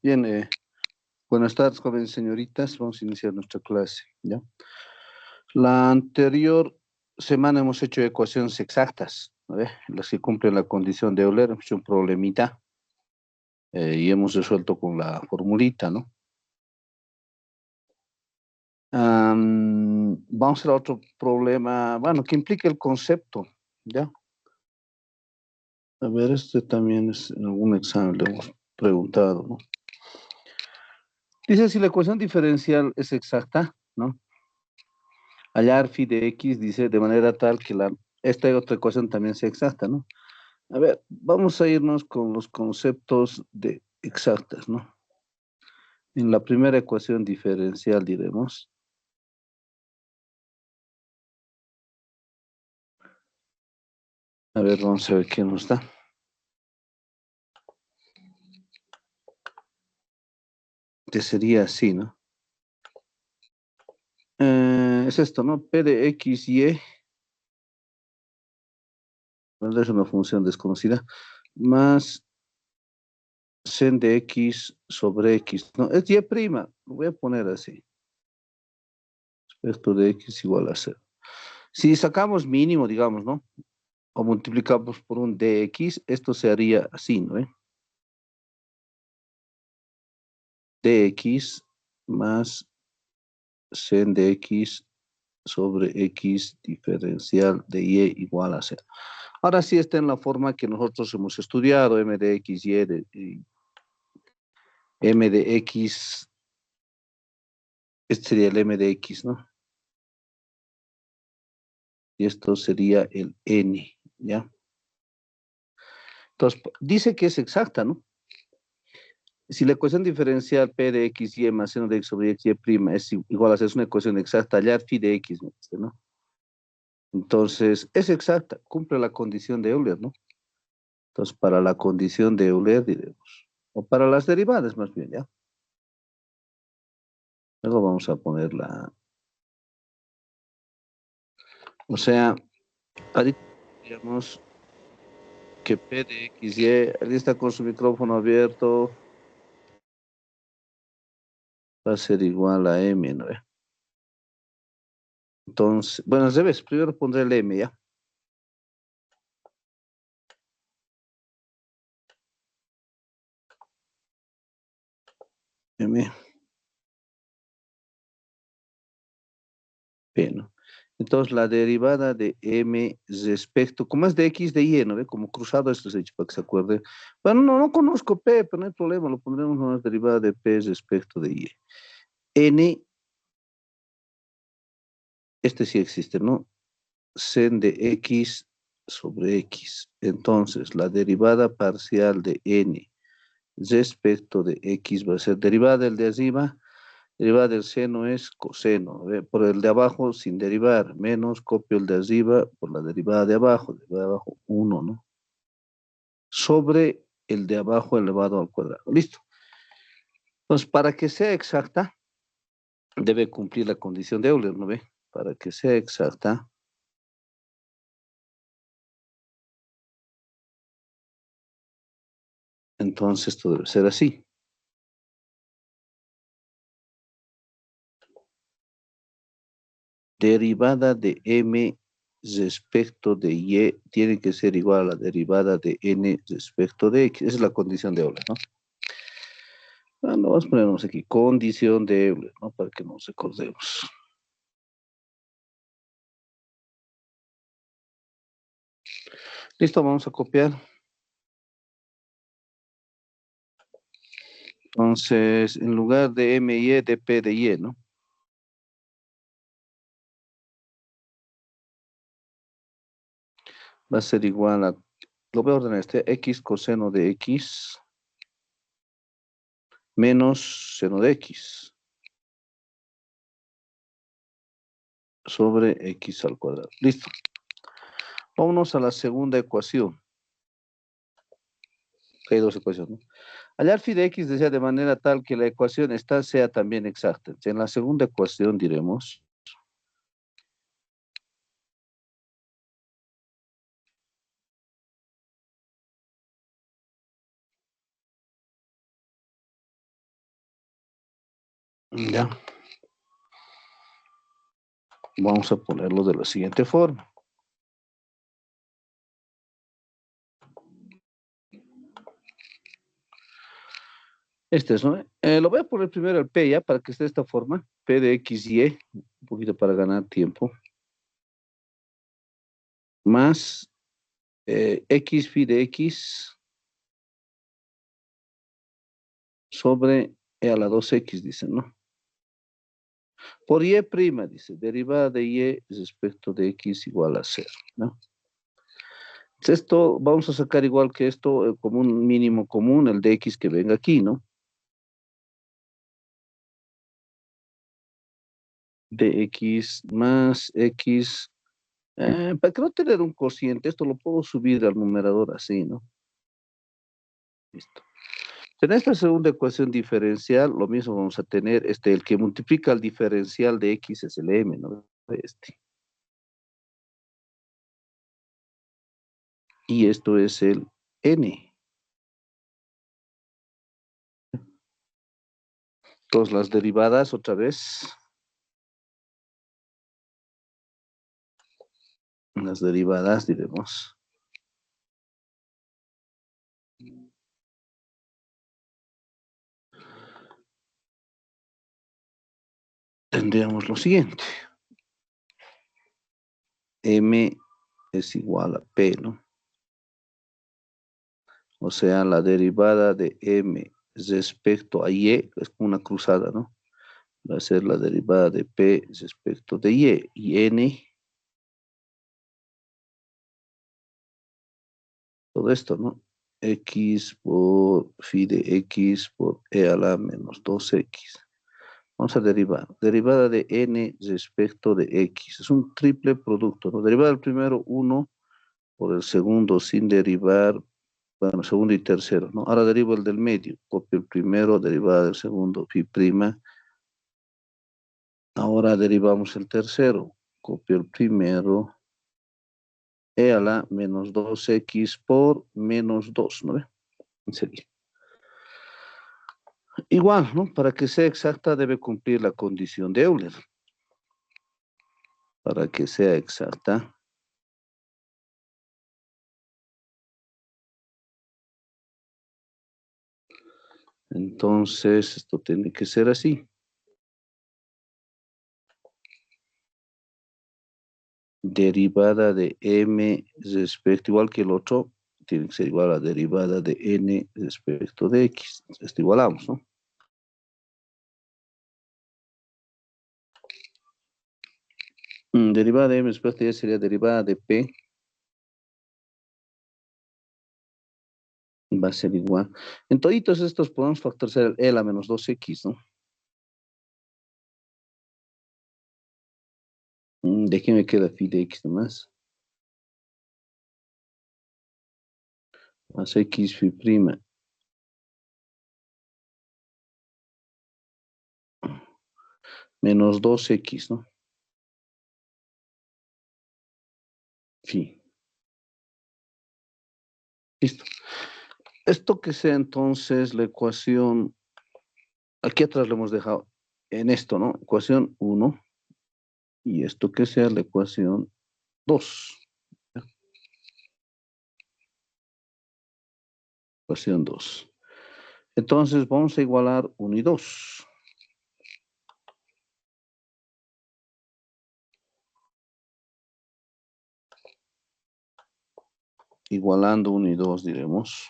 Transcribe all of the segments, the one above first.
Bien, buenas tardes, jóvenes señoritas. Vamos a iniciar nuestra clase, ¿ya? La anterior semana hemos hecho ecuaciones exactas, ¿no ve? Las que cumplen la condición de Euler. Hemos hecho un problemita y hemos resuelto con la formulita, ¿no? Vamos a hacer otro problema, bueno, que implique el concepto, ¿ya? A ver, este también es en algún examen le hemos preguntado, ¿no? Dice si la ecuación diferencial es exacta, ¿no? Hallar phi de x dice de manera tal que esta otra ecuación también sea exacta, ¿no? A ver, vamos a irnos con los conceptos de exactas, ¿no? En la primera ecuación diferencial diremos, a ver, vamos a ver qué nos da. Que sería así, ¿no? Es esto, ¿no? P de x, y, bueno, es una función desconocida, más sen de x sobre x, ¿no? Es y prima, lo voy a poner así. Esto de x igual a 0. Si sacamos mínimo, digamos, ¿no? O multiplicamos por un dx, esto se haría así, ¿no? Dx más sen de x sobre x diferencial de y igual a 0. Ahora sí está en la forma que nosotros hemos estudiado, m de x, y m de x, este sería el m de x, ¿no? Y esto sería el n, ¿ya? Entonces, dice que es exacta, ¿no? Si la ecuación diferencial P de x, y más seno de x sobre x, y prima es igual a 0, es una ecuación exacta, hallar phi de x, ¿no? Entonces, es exacta, cumple la condición de Euler, ¿no? Entonces, para la condición de Euler, diremos, o para las derivadas más bien, ¿ya? Luego vamos a ponerla, o sea, ahorita digamos que P de x, y, alguien está con su micrófono abierto, va a ser igual a m, ¿no? Entonces, bueno, al revés, primero pondré el m, ¿ya? M, P, ¿no? Entonces, la derivada de m respecto, como es de x de y, ¿no ve? Como cruzado esto se ha hecho para que se acuerde. Bueno, no conozco p, pero no hay problema, lo pondremos en la derivada de p respecto de y. N, este sí existe, ¿no? Sen de x sobre x. Entonces, la derivada parcial de n respecto de x va a ser derivada del de arriba. Derivada del seno es coseno, por el de abajo sin derivar, menos copio el de arriba por la derivada de abajo 1, ¿no? Sobre el de abajo elevado al cuadrado. Listo. Entonces, para que sea exacta, debe cumplir la condición de Euler, ¿no ve? Para que sea exacta, entonces esto debe ser así. Derivada de m respecto de y tiene que ser igual a la derivada de n respecto de x. Esa es la condición de Euler, ¿no? Bueno, vamos a ponernos aquí, condición de Euler, ¿no? Para que nos recordemos. Listo, vamos a copiar. Entonces, en lugar de m y de p de y, ¿no? Va a ser igual a, lo voy a ordenar x coseno de x menos seno de x sobre x al cuadrado. Listo. Vámonos a la segunda ecuación. Hay dos ecuaciones, ¿no? Hallar phi de x desea de manera tal que la ecuación esta sea también exacta. En la segunda ecuación diremos Ya. Vamos a ponerlo de la siguiente forma. Este es, ¿no? Lo voy a poner primero el P ya para que esté de esta forma. P de X, Y, un poquito para ganar tiempo. Más X phi de X sobre E a la 2X, dice, ¿no? Por Y prima, dice, derivada de Y respecto de X igual a 0, ¿no? Entonces, esto vamos a sacar igual que esto, como un mínimo común, el de X que venga aquí, ¿no? De X más X, para que no tener un cociente, esto lo puedo subir al numerador así, ¿no? Listo. En esta segunda ecuación diferencial, lo mismo vamos a tener, el que multiplica el diferencial de X es el M, ¿no? Y esto es el N. Entonces, las derivadas, otra vez, las derivadas, diremos, tendríamos lo siguiente. M es igual a P, ¿no? O sea, la derivada de M respecto a Y, es como una cruzada, ¿no? Va a ser la derivada de P respecto de Y. Y N, todo esto, ¿no? X por phi de X por E a la menos 2X. Vamos a derivar. Derivada de N respecto de X. Es un triple producto, ¿no? Derivada del primero, 1 por el segundo sin derivar, bueno, segundo y tercero, ¿no? Ahora derivo el del medio, copio el primero, derivada del segundo, phi prima. Ahora derivamos el tercero, copio el primero, e a la menos 2x por menos 2, ¿no ve? Sería. Igual, ¿no? Para que sea exacta debe cumplir la condición de Euler. Para que sea exacta. Entonces, esto tiene que ser así. Derivada de m respecto, igual que el otro, tiene que ser igual a derivada de n respecto de x. Esto igualamos, ¿no? Derivada de m respecto de y sería derivada de p. Va a ser igual. En toditos estos podemos factorizar el e a la menos 2x, ¿no? ¿De qué me queda phi de x nomás? Más x phi prima. Menos 2x, ¿no? Phi. Listo. Esto que sea entonces la ecuación, aquí atrás lo hemos dejado en esto, ¿no? Ecuación 1. Y esto que sea la ecuación 2. Ecuación 2. Entonces vamos a igualar 1 y 2. Igualando 1 y 2 diremos.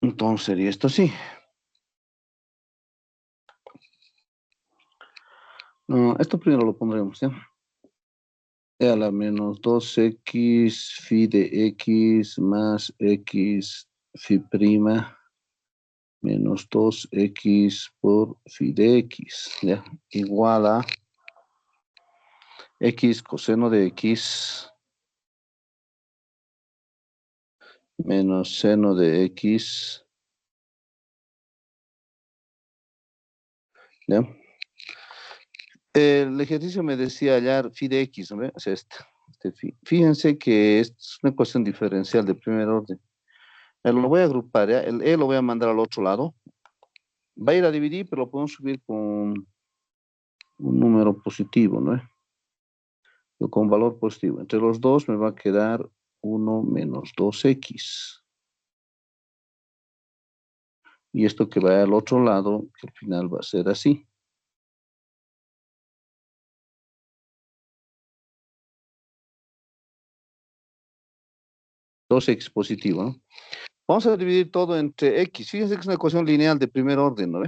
Entonces sería esto así. No, esto primero lo pondremos, ¿ya? E a la menos 2x phi de x más x phi prima menos 2x por phi de x, ¿ya? Igual a x coseno de x menos seno de x, ¿ya? El ejercicio me decía hallar phi de x, ¿no ve? Es este. este phi. Fíjense que es una ecuación diferencial de primer orden. Lo voy a agrupar, ¿ya? El E lo voy a mandar al otro lado. Va a ir a dividir, pero lo podemos subir con un número positivo, ¿no? O con valor positivo. Entre los dos me va a quedar 1 menos 2x. Y esto que va al otro lado, que al final va a ser así. 2x positivo, ¿no? Vamos a dividir todo entre x. Fíjense que es una ecuación lineal de primer orden, ¿no?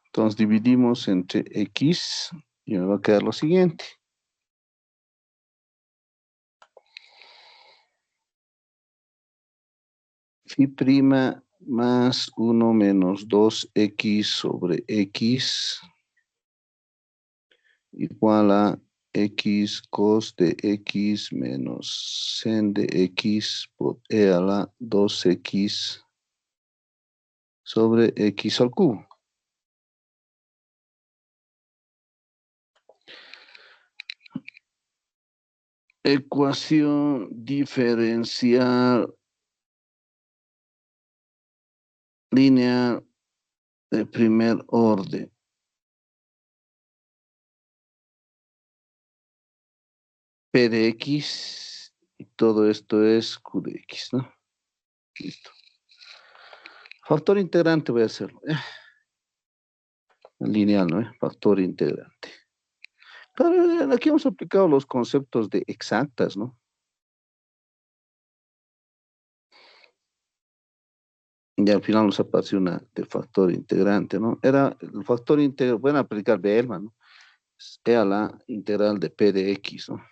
Entonces dividimos entre x y me va a quedar lo siguiente. Phi prima más 1 menos 2x sobre x igual a x cos de x menos sen de x por e a la 2x sobre x al cubo. Ecuación diferencial lineal de primer orden. P de x y todo esto es q de x, ¿no? Listo. Factor integrante voy a hacerlo. Lineal, ¿no? Factor integrante. Claro, aquí hemos aplicado los conceptos de exactas, ¿no? Y al final nos apareció una de factor integrante, ¿no? Era el factor integrante, pueden aplicar Bellman, ¿no? E a la integral de P de X, ¿no?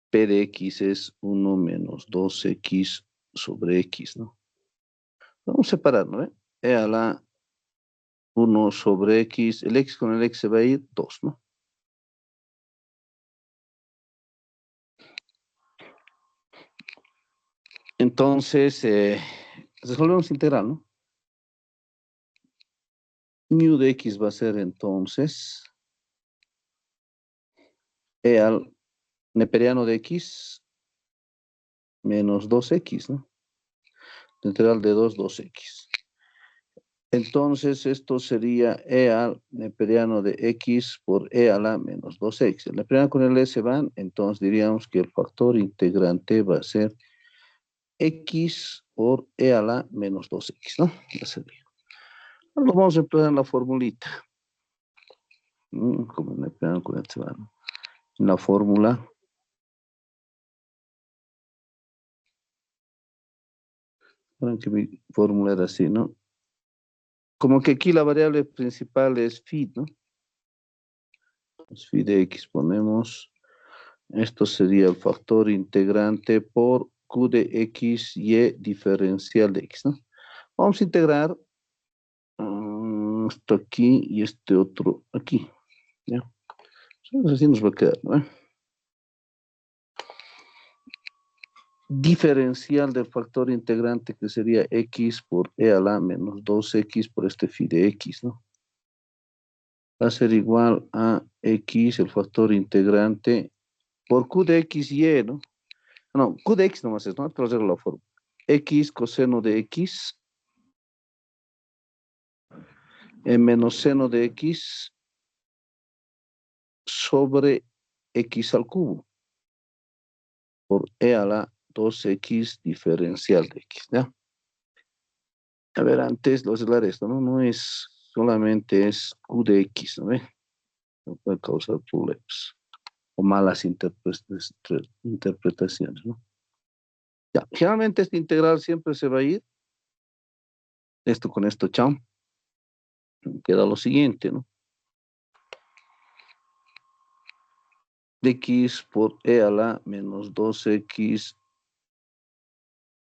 P de X es 1 menos 2X sobre X, ¿no? Vamos a separar, ¿no? E a la 1 sobre X, el X con el X se va a ir 2, ¿no? Entonces, resolvemos integral, ¿no? Mu de X va a ser entonces E al neperiano de X menos 2X, ¿no? Integral de 2x. Entonces, esto sería E al neperiano de X por E a la menos 2x. El neperiano con el E se van, entonces diríamos que el factor integrante va a ser X por E a la menos 2x, ¿no? Ya sería. Ahora lo vamos a emplear en la formulita. Como el neperiano con el E se van. En la fórmula. Bueno, que mi fórmula era así, ¿no? Como que aquí la variable principal es phi, ¿no? Pues phi de x ponemos, esto sería el factor integrante por q de x y diferencial de x, ¿no? Vamos a integrar esto aquí y este otro aquí, ¿ya? Entonces así nos va a quedar, ¿no? Diferencial del factor integrante que sería x por e a la menos 2x por este phi de x, ¿no? Va a ser igual a x, el factor integrante, por q de x y e, ¿no? No, q de x nomás es, ¿no? Pero hacer la forma. X coseno de x menos seno de x sobre x al cubo por e a la 2x diferencial de x, ¿ya? A ver, antes de aclarar esto, ¿no? No es solamente es q de x, ¿no ve? No puede causar problemas o malas interpretaciones, ¿no? Ya, generalmente este integral siempre se va a ir, esto con esto, chao, queda lo siguiente, ¿no? De x por e a la menos 2x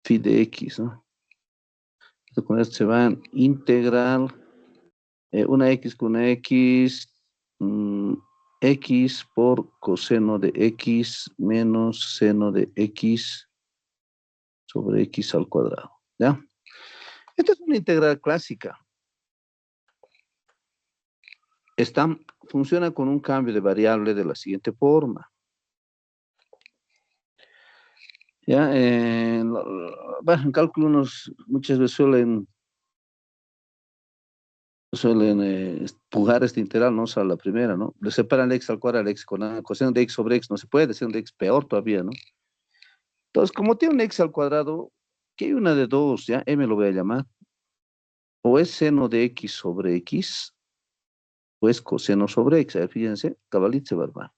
phi de x, ¿no? Entonces, con esto se van integral una x con una x, x por coseno de x menos seno de x sobre x al cuadrado, ¿ya? Esta es una integral clásica. funciona con un cambio de variable de la siguiente forma. Ya, bueno, en cálculo muchas veces suelen pujar este integral, no solo la primera, ¿no? Le separan el x al cuadrado al x con la coseno de x sobre x, no se puede, decir de x peor todavía, ¿no? Entonces, como tiene un x al cuadrado, que hay una de dos, ya, m lo voy a llamar, o es seno de x sobre x, o es coseno sobre x, fíjense, cabalito se va a armar.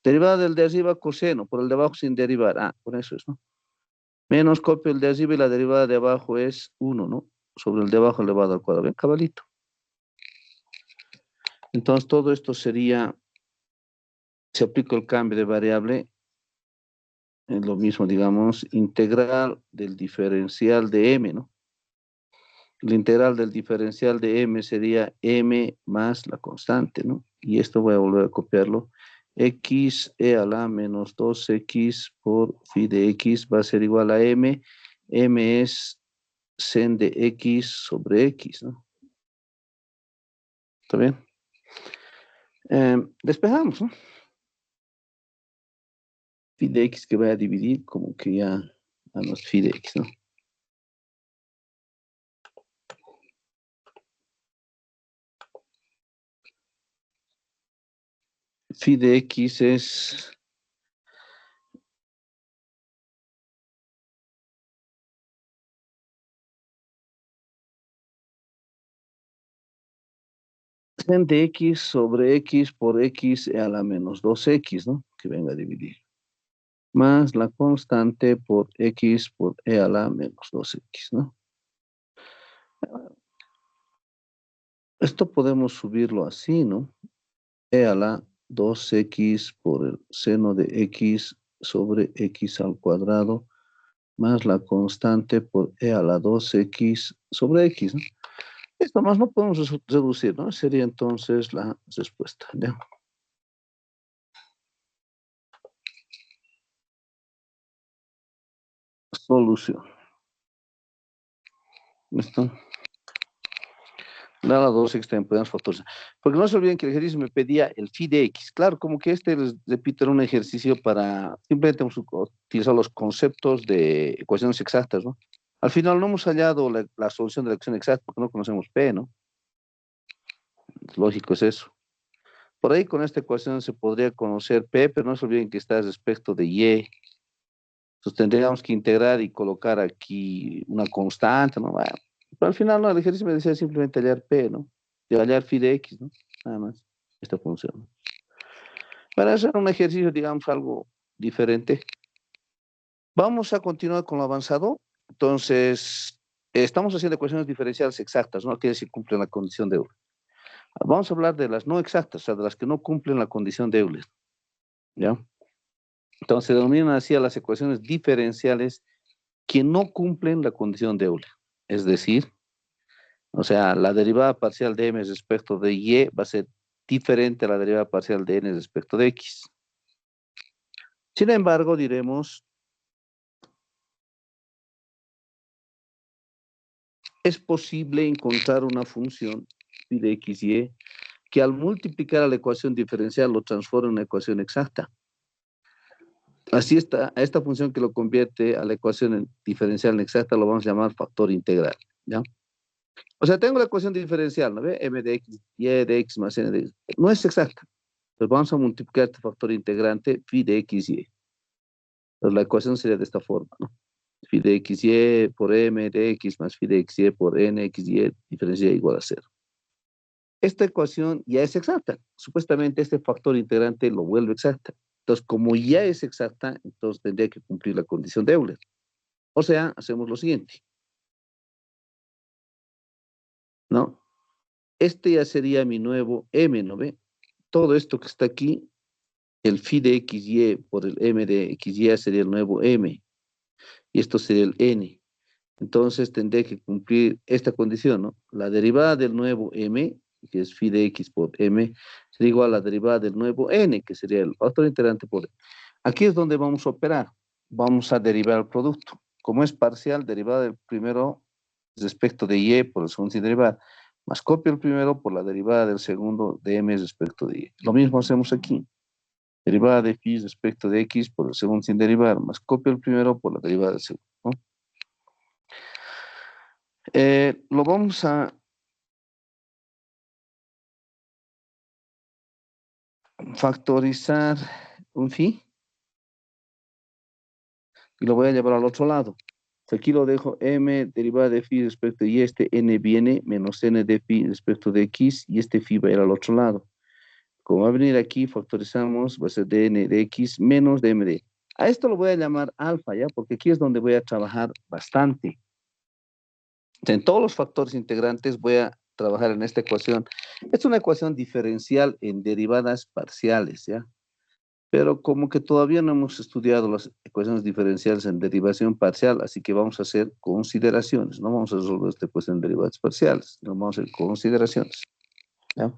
Derivada del de arriba, coseno, por el de abajo sin derivar, por eso es, ¿no? Menos copio el de arriba y la derivada de abajo es 1, ¿no? Sobre el de abajo elevado al cuadrado, ¿ven? Cabalito. Entonces, todo esto sería, se aplica el cambio de variable, es lo mismo, digamos, integral del diferencial de m, ¿no? La integral del diferencial de m sería m más la constante, ¿no? Y esto voy a volver a copiarlo. X e a la menos 2x por phi de x va a ser igual a m. M es sen de x sobre x, ¿no? ¿Está bien? Despejamos, ¿no? Phi de x que voy a dividir como que ya a los phi de x, ¿no? Phi de x es sen de x sobre x por x a la menos 2x, ¿no? Que venga a dividir. Más la constante por x por e a la menos 2x, ¿no? Esto podemos subirlo así, ¿no? E a la 2x por el seno de x sobre x al cuadrado más la constante por e a la 2x sobre x, ¿no? Esto más no podemos reducir, ¿no? Sería entonces la respuesta, ¿ya? Solución. ¿Listo? Nada, 2x también podemos factorizar. Porque no se olviden que el ejercicio me pedía el phi de x. Claro, como que les repito, era un ejercicio para simplemente utilizar los conceptos de ecuaciones exactas, ¿no? Al final no hemos hallado la solución de la ecuación exacta porque no conocemos P, ¿no? Lógico es eso. Por ahí con esta ecuación se podría conocer P, pero no se olviden que está respecto de Y. Entonces tendríamos que integrar y colocar aquí una constante, ¿no? Bueno, pero al final no, el ejercicio me decía simplemente hallar P, ¿no? De hallar phi de x, ¿no? Nada más, esta función. Para hacer un ejercicio, digamos, algo diferente. Vamos a continuar con lo avanzado. Entonces, estamos haciendo ecuaciones diferenciales exactas, ¿no? Quiere decir cumplen la condición de Euler. Vamos a hablar de las no exactas, o sea, de las que no cumplen la condición de Euler, ¿ya? Entonces, se denominan así a las ecuaciones diferenciales que no cumplen la condición de Euler. Es decir, o sea, la derivada parcial de m respecto de y va a ser diferente a la derivada parcial de n respecto de x. Sin embargo, diremos, es posible encontrar una función phi de x y que al multiplicar a la ecuación diferencial lo transforma en una ecuación exacta. Así está, a esta función que lo convierte a la ecuación diferencial exacta lo vamos a llamar factor integral, ¿ya? O sea, tengo la ecuación diferencial, ¿no ve? M de x, y de x más n de x. No es exacta. Pues vamos a multiplicar este factor integrante phi de x y. Pues la ecuación sería de esta forma, ¿no? Phi de x y por m de x más phi de x y por n x y diferencia igual a 0. Esta ecuación ya es exacta. Supuestamente este factor integrante lo vuelve exacta. Entonces, como ya es exacta, entonces tendría que cumplir la condición de Euler. O sea, hacemos lo siguiente, ¿no? Este ya sería mi nuevo m, ¿no ve? Todo esto que está aquí, el phi de xy por el m de xy sería el nuevo m. Y esto sería el n. Entonces tendría que cumplir esta condición, ¿no? La derivada del nuevo m, que es phi de x por m, sería igual a la derivada del nuevo n, que sería el factor integrante por m. Aquí es donde vamos a operar. Vamos a derivar el producto. Como es parcial, derivada del primero respecto de y por el segundo sin derivar. Más copio el primero por la derivada del segundo de m respecto de y. Lo mismo hacemos aquí. Derivada de phi respecto de x por el segundo sin derivar, más copio el primero por la derivada del segundo, ¿no? Lo vamos a factorizar un phi y lo voy a llevar al otro lado. Aquí lo dejo m derivada de phi respecto de y, este n viene menos n de phi respecto de x y este phi va a ir al otro lado. Como va a venir aquí, factorizamos, va a ser dn de x menos dm de. A esto lo voy a llamar alfa, ¿ya? Porque aquí es donde voy a trabajar bastante. En todos los factores integrantes voy a trabajar en esta ecuación. Es una ecuación diferencial en derivadas parciales, ¿ya? Pero como que todavía no hemos estudiado las ecuaciones diferenciales en derivación parcial, así que vamos a hacer consideraciones. No vamos a resolver esta ecuación en derivadas parciales, no vamos a hacer consideraciones, ¿ya?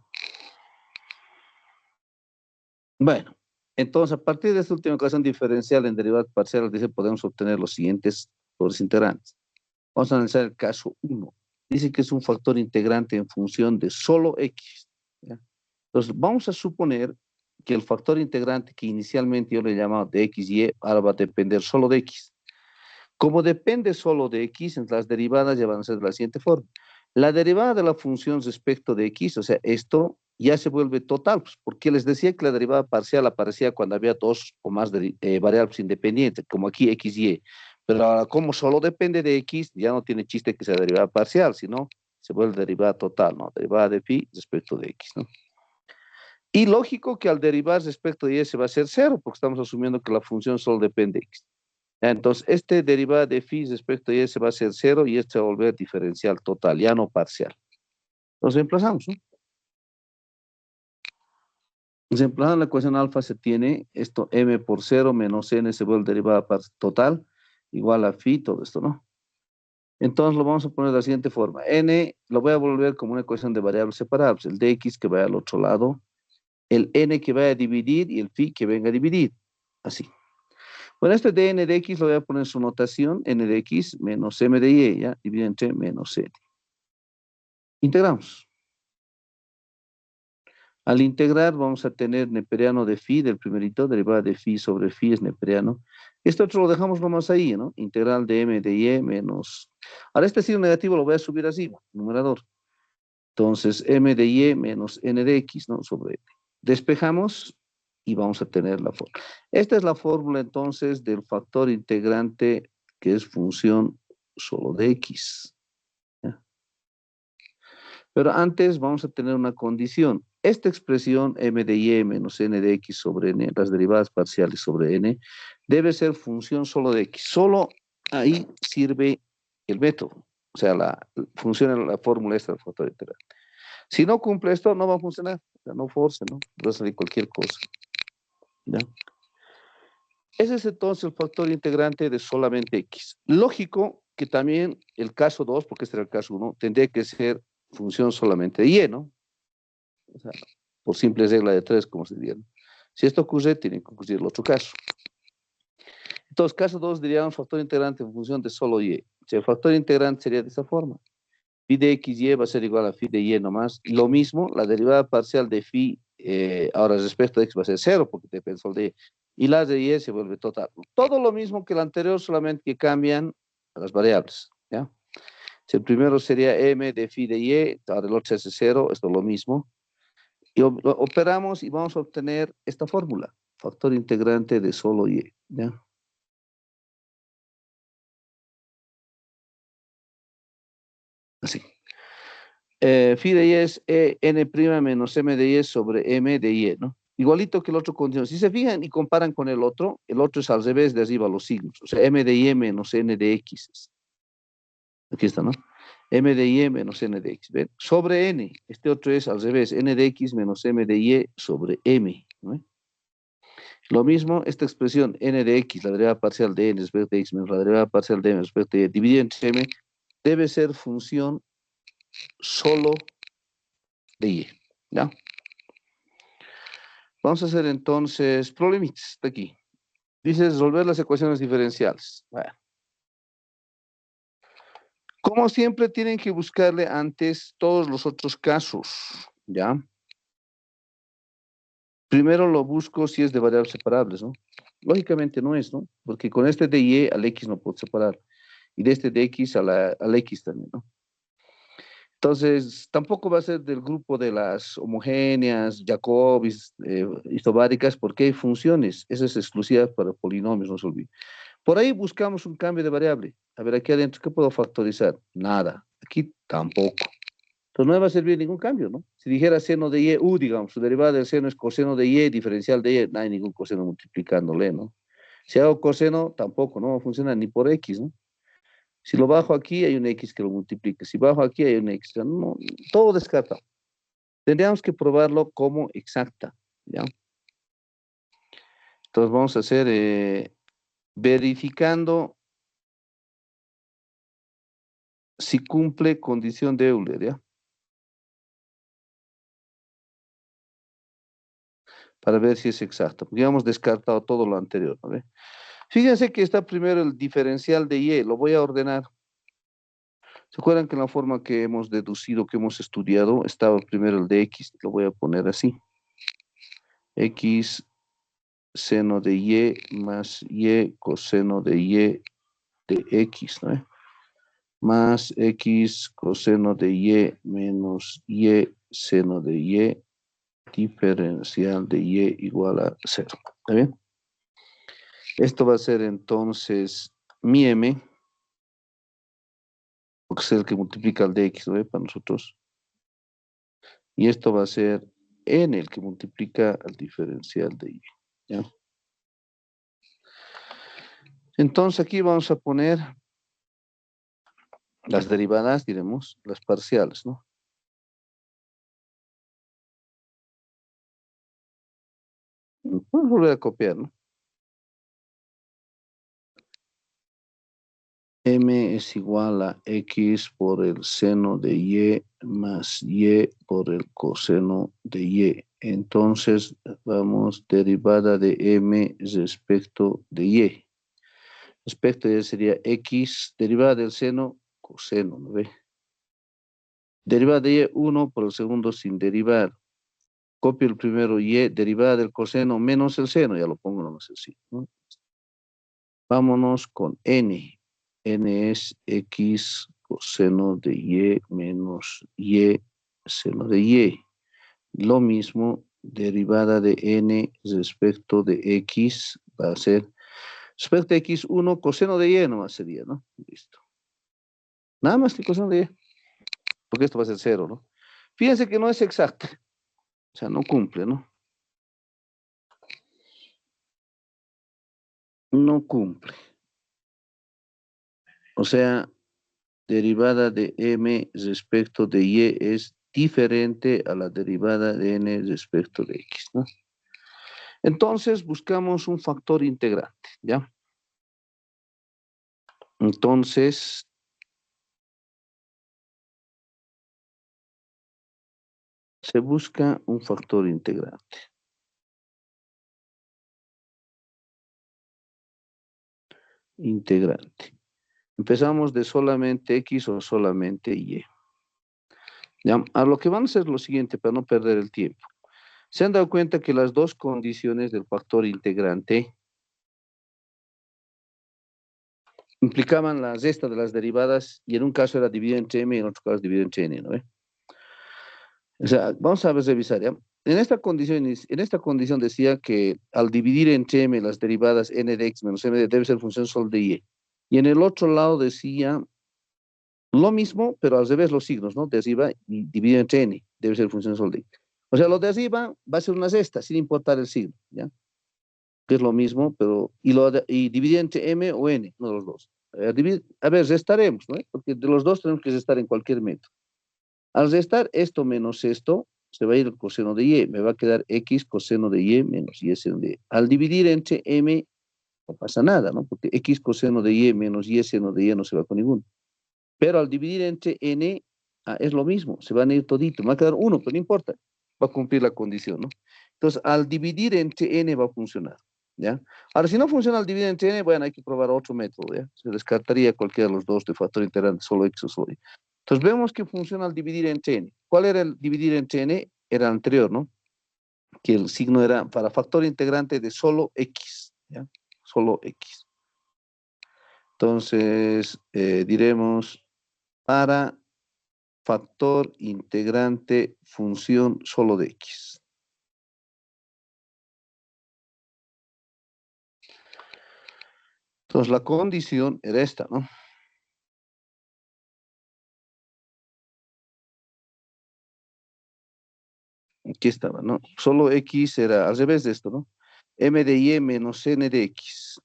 Bueno, entonces a partir de esta última ecuación diferencial en derivadas parciales, dice, podemos obtener los siguientes factores integrantes. Vamos a analizar el caso 1. Dice que es un factor integrante en función de solo x, ¿ya? Entonces, vamos a suponer que el factor integrante que inicialmente yo le llamaba de x y ahora va a depender solo de x. Como depende solo de x, en las derivadas ya van a ser de la siguiente forma. La derivada de la función respecto de x, o sea, esto ya se vuelve total, pues, porque les decía que la derivada parcial aparecía cuando había dos o más variables independientes, como aquí x y. Pero ahora, como solo depende de x, ya no tiene chiste que sea derivada parcial, sino se vuelve derivada total, ¿no? Derivada de phi respecto de x, ¿no? Y lógico que al derivar respecto de y se va a ser cero, porque estamos asumiendo que la función solo depende de x. Entonces, este derivada de phi respecto de y se va a ser cero y este se va a volver diferencial total, ya no parcial. Entonces, reemplazamos, ¿no? Reemplazando la ecuación alfa se tiene esto m por 0 menos n se vuelve derivada total, igual a phi, todo esto, ¿no? Entonces lo vamos a poner de la siguiente forma. N lo voy a volver como una ecuación de variables separables. El dx que vaya al otro lado, el n que vaya a dividir y el phi que venga a dividir. Así. Bueno, este dn de x lo voy a poner en su notación, n de x menos m de y, ¿ya? Dividido entre menos n. Integramos. Al integrar vamos a tener neperiano de phi del primerito, derivada de phi sobre phi es neperiano. Esto otro lo dejamos nomás ahí, ¿no? Integral de m de y menos... Ahora este signo negativo lo voy a subir así, numerador. Entonces m de y menos n de x, ¿no? Sobre n. Despejamos y vamos a tener la fórmula. Esta es la fórmula entonces del factor integrante que es función solo de x. ¿Ya? Pero antes vamos a tener una condición. Esta expresión m de y menos n de x sobre n, las derivadas parciales sobre n, debe ser función solo de x. Solo ahí sirve el método. O sea, funciona la fórmula esta del factor integrante. Si no cumple esto, no va a funcionar. O sea, no force, ¿no? Va a salir cualquier cosa. ¿Ya? Ese es entonces el factor integrante de solamente x. Lógico que también el caso 2, porque este era el caso 1, tendría que ser función solamente de y, ¿no? O sea, por simple regla de 3, como se diría, ¿no? Si esto ocurre, tiene que ocurrir el otro caso. Entonces, caso 2 diríamos factor integrante en función de solo y. O sea, el factor integrante sería de esta forma. Phi de x y va a ser igual a phi de y nomás. Lo mismo, la derivada parcial de phi, ahora respecto a x va a ser 0, porque depende solo de y. Y la de y se vuelve total. Todo lo mismo que el anterior, solamente que cambian las variables, ¿ya? Si el primero sería m de phi de y, ahora el otro es 0, esto es lo mismo. Y operamos y vamos a obtener esta fórmula, factor integrante de solo y, ¿ya? Así. Phi de y es n' menos m de y sobre m de y, ¿no? Igualito que el otro condición. Si se fijan y comparan con el otro es al revés de arriba los signos. O sea, m de y menos n de x. Aquí está, ¿no? M de y menos n de x. ¿Ven? Sobre n. Este otro es al revés. N de x menos m de y sobre m, ¿no? Lo mismo, esta expresión n de x, la derivada parcial de n respecto de x menos la derivada parcial de m respecto de y, dividido entre m, debe ser función solo de y, ¿ya? Vamos a hacer entonces problemitas, está aquí. Dice resolver las ecuaciones diferenciales. Bueno. Como siempre, tienen que buscarle antes todos los otros casos, ¿ya? Primero lo busco si es de variables separables, ¿no? Lógicamente no es, ¿no? Porque con este de y al x no puedo separar. Y de este de x al x también, ¿no? Entonces, tampoco va a ser del grupo de las homogéneas, Jacobis, isobáricas, porque hay funciones. Esa es exclusiva para polinomios, no se olvide. Por ahí buscamos un cambio de variable. A ver, aquí adentro, ¿qué puedo factorizar? Nada. Aquí tampoco. Entonces no me va a servir ningún cambio, ¿no? Si dijera seno de y, digamos, su derivada del seno es coseno de y, diferencial de y, no hay ningún coseno multiplicándole, ¿no? Si hago coseno, tampoco, no funciona ni por x, ¿no? Si lo bajo aquí, hay un x que lo multiplica. Si bajo aquí, hay un x. No, todo descarta. Tendríamos que probarlo como exacta, ¿ya? Entonces vamos a hacer verificando si cumple condición de Euler, ¿ya? Para ver si es exacto. Porque ya hemos descartado todo lo anterior, ¿no ve? Fíjense que está primero el diferencial de y, lo voy a ordenar. ¿Se acuerdan que en la forma que hemos deducido, que hemos estudiado, estaba primero el de x? Lo voy a poner así. X seno de y más y coseno de y de x, ¿no? Más x coseno de y menos y seno de y diferencial de y igual a 0. ¿Está bien? Esto va a ser entonces mi m, porque es el que multiplica el de x, ¿no? Para nosotros. Y esto va a ser n el que multiplica al diferencial de y. ¿Ya? Entonces aquí vamos a poner las derivadas, diremos, las parciales, ¿no? Vamos a volver a copiar, ¿no? M es igual a x por el seno de y más y por el coseno de y. Entonces, vamos, derivada de m respecto de y. Respecto de y sería x, derivada del seno, coseno, ¿no ve? Derivada de y 1 por el segundo sin derivar. Copio el primero y, derivada del coseno menos el seno, ya lo pongo nomás así, ¿no? Vámonos con n. N es x coseno de y menos y seno de y. Lo mismo, derivada de n respecto de x va a ser, respecto a x1, coseno de y nomás sería, ¿no? Listo. Nada más que coseno de y, porque esto va a ser 0, ¿no? Fíjense que no es exacto, o sea, no cumple, ¿no? No cumple. O sea, derivada de m respecto de y es diferente a la derivada de n respecto de x, ¿no? Entonces buscamos un factor integrante, ¿ya? Entonces, se busca un factor integrante. Integrante. Empezamos de solamente x o solamente y. ¿Ya? A lo que van a hacer lo siguiente para no perder el tiempo. Se han dado cuenta que las dos condiciones del factor integrante implicaban la resta de las derivadas y en un caso era dividido entre m y en otro caso dividido entre n, ¿no? O sea, vamos a revisar, ¿ya? En esta condición decía que al dividir entre m las derivadas n de x menos m de debe ser función sol de y. Y en el otro lado decía lo mismo, pero al revés los signos, ¿no? De arriba y dividido entre n debe ser función sol de y. O sea, lo de arriba va a ser una resta, sin importar el signo, ¿ya? Que es lo mismo, pero, y dividir entre m o n, no los dos. A ver, restaremos, ¿no? Porque de los dos tenemos que restar en cualquier método. Al restar esto menos esto, se va a ir el coseno de y, me va a quedar x coseno de y menos y seno de y. Al dividir entre m, no pasa nada, ¿no? Porque x coseno de y menos y seno de y no se va con ninguno. Pero al dividir entre n, es lo mismo, se van a ir todito, me va a quedar uno, pero no importa, va a cumplir la condición, ¿no? Entonces, al dividir entre n va a funcionar. ¿ya? Ahora, si no funciona el dividir entre n, bueno, hay que probar otro método, ¿ya? Se descartaría cualquiera de los dos de factor integrante, solo x o solo y. Entonces, vemos que funciona el dividir entre n. ¿Cuál era el dividir entre n? Era el anterior, ¿no? Que el signo era para factor integrante de solo x, ¿ya? Solo x. Entonces, diremos para factor integrante función solo de x. Entonces, la condición era esta, ¿no? Aquí estaba, ¿no? Solo x era al revés de esto, ¿no? M de y menos n de x,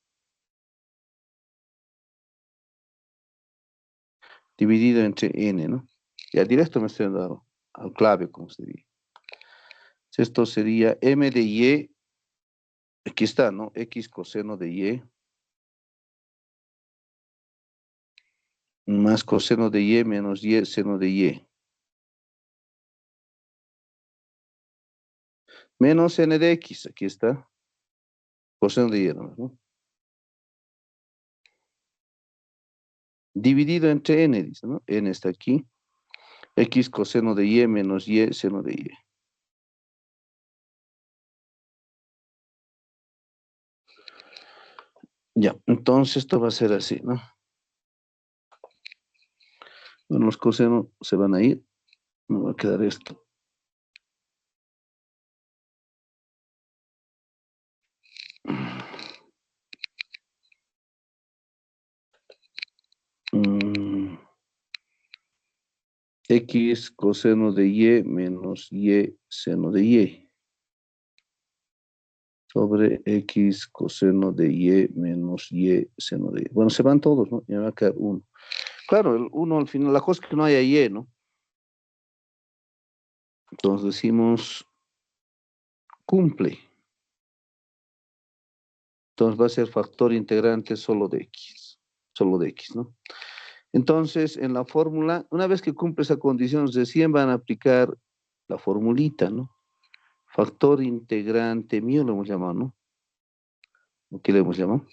dividido entre n, ¿no? Ya directo me estoy dando al clave, como se diría. Esto sería m de y, aquí está, ¿no? X coseno de y, más coseno de y menos y seno de y. Menos n de x, aquí está. Coseno de y, ¿no? Dividido entre n, dice, ¿no? N está aquí. X coseno de y menos y seno de y. Ya, entonces esto va a ser así, ¿no? Bueno, los cosenos se van a ir. Me va a quedar esto. Mm, X coseno de y menos y seno de y. Sobre X coseno de y menos y seno de y. Bueno, se van todos, ¿no? Ya va a quedar 1. Claro, el 1 al final, la cosa es que no haya y, ¿no? Entonces decimos cumple. Entonces va a ser factor integrante solo de x, ¿no? Entonces, en la fórmula, una vez que cumple esa condición, recién van a aplicar la formulita, ¿no? Factor integrante mío lo hemos llamado, ¿no? ¿Qué le hemos llamado?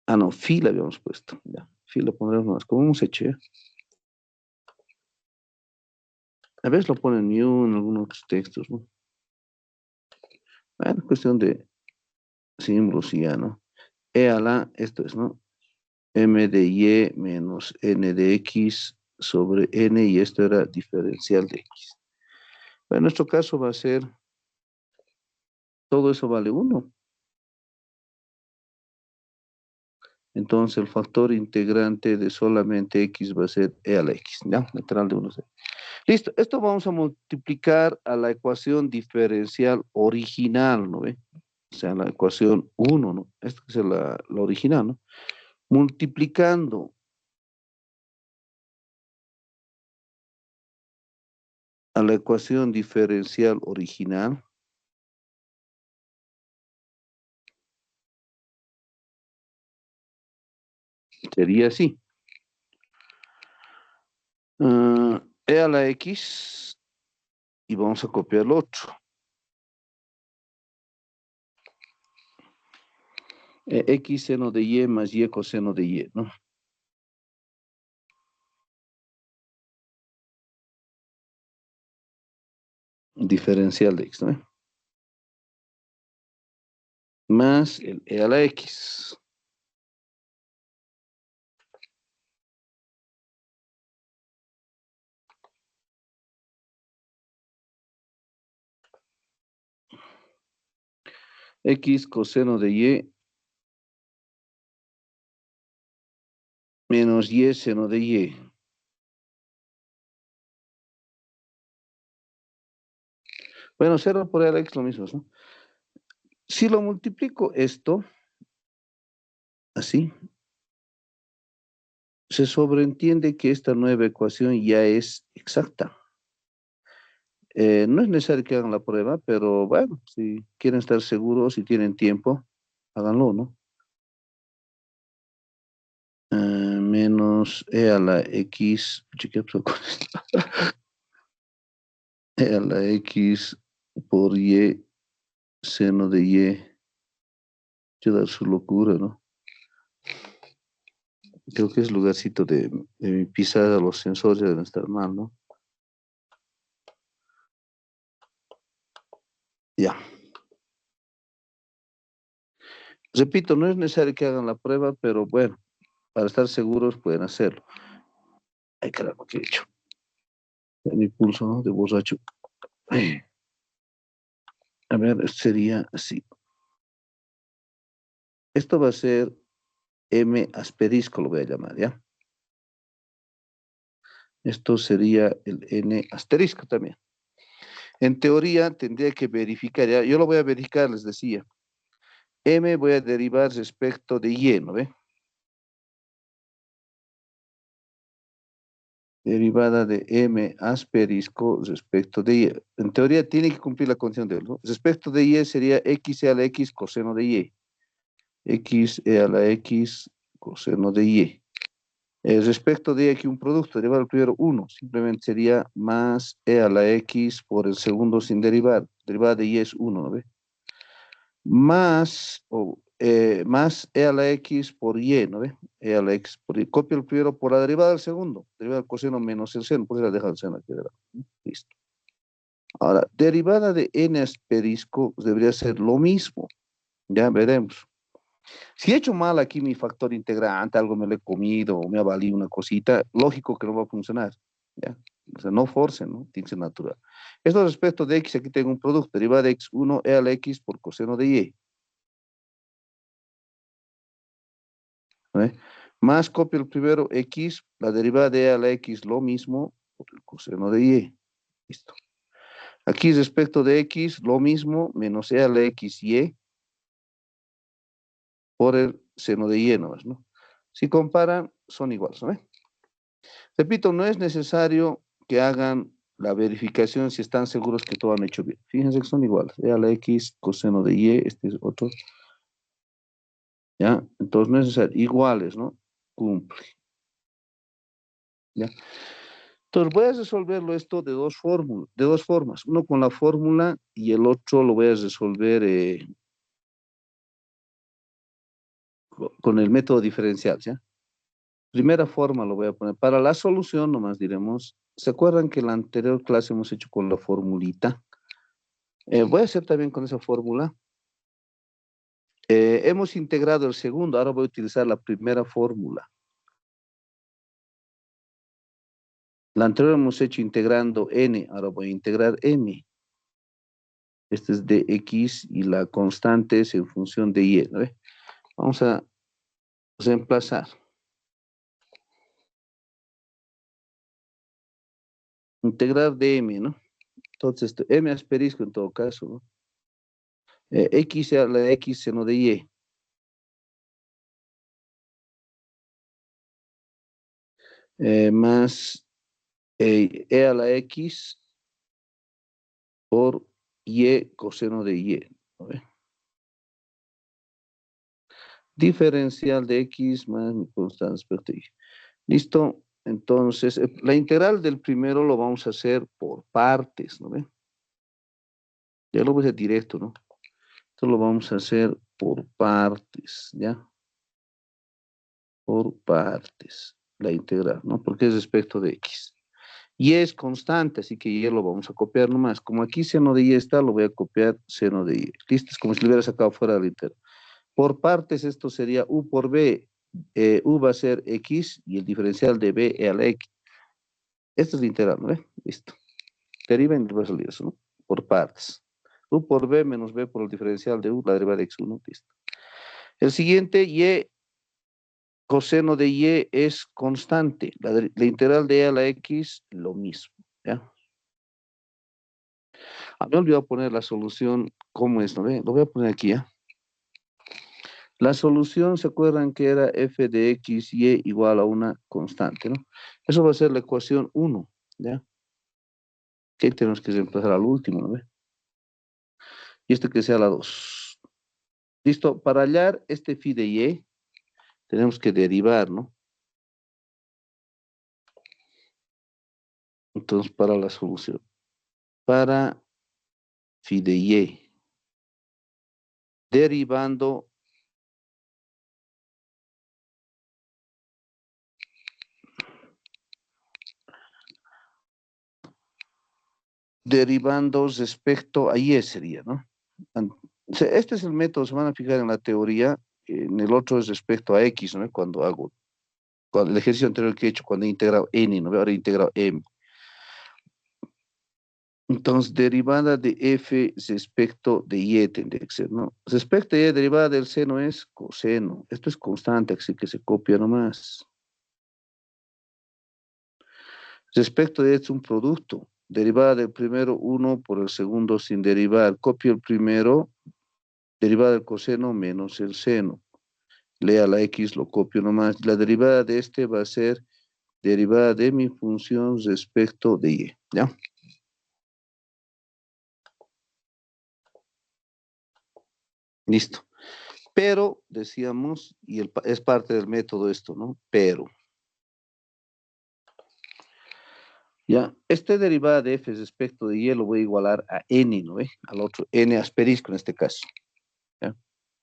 Ah, no, phi le habíamos puesto, ya. Phi lo pondremos más, como hemos hecho, ¿ya? A veces lo ponen mu en algunos otros textos, ¿no? Bueno, cuestión de símbolos y ya, ¿no? E a la, esto es, ¿no? M de y menos n de x sobre n, y esto era diferencial de x. Bueno, en nuestro caso va a ser, todo eso vale 1. Entonces el factor integrante de solamente x va a ser e a la x, ¿ya? Literal de 1. Listo, esto vamos a multiplicar a la ecuación diferencial original, ¿no ve? O sea, la ecuación 1, ¿no? Esta es la original, ¿no? Multiplicando a la ecuación diferencial original, sería así. E a la x, y vamos a copiar el otro. X seno de y más y coseno de y, ¿no? Diferencial de x, ¿no? Más el e a la x. X coseno de y menos y seno de y. Bueno, 0 por e a la x lo mismo, ¿no? Si lo multiplico esto, así, se sobreentiende que esta nueva ecuación ya es exacta. No es necesario que hagan la prueba, pero bueno, si quieren estar seguros, si tienen tiempo, háganlo, ¿no? Menos e a la x, ¿qué pasó con esto? E a la x por y seno de Y. Quiero dar su locura, ¿no? Creo que es lugarcito de mi pisada, los sensores deben estar mal, ¿no? Ya. Repito, no es necesario que hagan la prueba, pero bueno, para estar seguros pueden hacerlo. Ay, caramba, ¿qué he hecho? Mi pulso, ¿no? De borracho. Ay, a ver, sería así. Esto va a ser M asterisco, lo voy a llamar, ¿ya? Esto sería el N asterisco también. En teoría tendría que verificar, ya, yo lo voy a verificar, les decía. M voy a derivar respecto de Y, ¿no ve? Derivada de M asterisco respecto de Y. En teoría tiene que cumplir la condición de él, ¿no? Respecto de Y sería X e a la X coseno de Y. X e a la X coseno de Y. Respecto de aquí un producto derivado del primero 1, simplemente sería más e a la x por el segundo sin derivar. Derivada de y es 1, ¿no ve? Más e a la x por y, ¿no ve? E a la x por y. Copio el primero por la derivada del segundo. Derivada del coseno menos el seno. Por eso la deja el seno aquí de lado. Listo. Ahora, derivada de n asterisco debería ser lo mismo. Ya veremos. Si he hecho mal aquí mi factor integrante, algo me lo he comido o me ha valido una cosita, lógico que no va a funcionar. ¿Ya? O sea, no forcen, ¿no? Tiene que ser natural. Esto respecto de x, aquí tengo un producto, derivada de x1 e a la x por coseno de y. ¿Ve? Más copio el primero x, la derivada de e a la x, lo mismo por el coseno de y. Listo. Aquí respecto de x, lo mismo, menos e a la x y por el seno de y nomás, ¿no? Si comparan, son iguales, ¿no? Repito, no es necesario que hagan la verificación si están seguros que todo han hecho bien. Fíjense que son iguales. E a la X coseno de Y, este es otro. ¿Ya? Entonces no es necesario. Iguales, ¿no? Cumple. ¿Ya? Entonces voy a resolverlo esto de dos formas. Uno con la fórmula y el otro lo voy a resolver con el método diferencial, ¿ya? Primera forma lo voy a poner. Para la solución, nomás diremos, ¿se acuerdan que en la anterior clase hemos hecho con la formulita? Voy a hacer también con esa fórmula. Hemos integrado el segundo, ahora voy a utilizar la primera fórmula. La anterior hemos hecho integrando n, ahora voy a integrar m. Este es de x y la constante es en función de y, ¿no ve? Vamos a reemplazar. Integrar de m, ¿no? Entonces, m asterisco en todo caso, ¿no? X a la x seno de y. Más e a la x por y coseno de y, ¿no ve? Diferencial de x más mi constante respecto a y. ¿Listo? Entonces, la integral del primero lo vamos a hacer por partes, ¿no ve? Ya lo voy a hacer directo, ¿no? Esto lo vamos a hacer por partes, ¿ya? Por partes, la integral, ¿no? Porque es respecto de x. Y es constante, así que ya lo vamos a copiar nomás. Como aquí seno de y está, lo voy a copiar seno de y. ¿Listo? Es como si lo hubiera sacado fuera de la integral. Por partes, esto sería u por b. U va a ser x y el diferencial de b e a la x. Esto es la integral, ¿no ve? Listo. Deriva y va a salir eso, ¿no? Por partes. U por b menos b por el diferencial de u, la derivada de x1, listo. El siguiente, y coseno de y es constante. La integral de y a la x, lo mismo, ¿ya? Me he olvidado poner la solución, ¿cómo es? ¿No ve? Lo voy a poner aquí, ¿ya? La solución, ¿se acuerdan que era f de x, y igual a una constante, ¿no? Eso va a ser la ecuación 1, ¿ya? Que tenemos que reemplazar al último, ¿no ve? Y esto que sea la 2. Listo, para hallar este phi de y, tenemos que derivar, ¿no? Entonces, para la solución, para phi de y, derivando respecto a Y sería, ¿no? O sea, este es el método, se van a fijar en la teoría, en el otro es respecto a X, ¿no? Cuando el ejercicio anterior que he hecho, cuando he integrado N, ¿no? Ahora he integrado M. Entonces, derivada de F respecto de Y tendría que ser, ¿no? Respecto a Y, derivada del seno es coseno. Esto es constante, así que se copia nomás. Respecto de es un producto. Derivada del primero, 1 por el segundo sin derivar. Copio el primero, derivada del coseno menos el seno. Lea la X, lo copio nomás. La derivada de este va a ser derivada de mi función respecto de Y, ¿ya? Listo. Pero, decíamos, y es parte del método esto, ¿no? Pero, ya, este derivada de f respecto de y lo voy a igualar a n, ¿no ve? Al otro, n asterisco en este caso, ¿ya?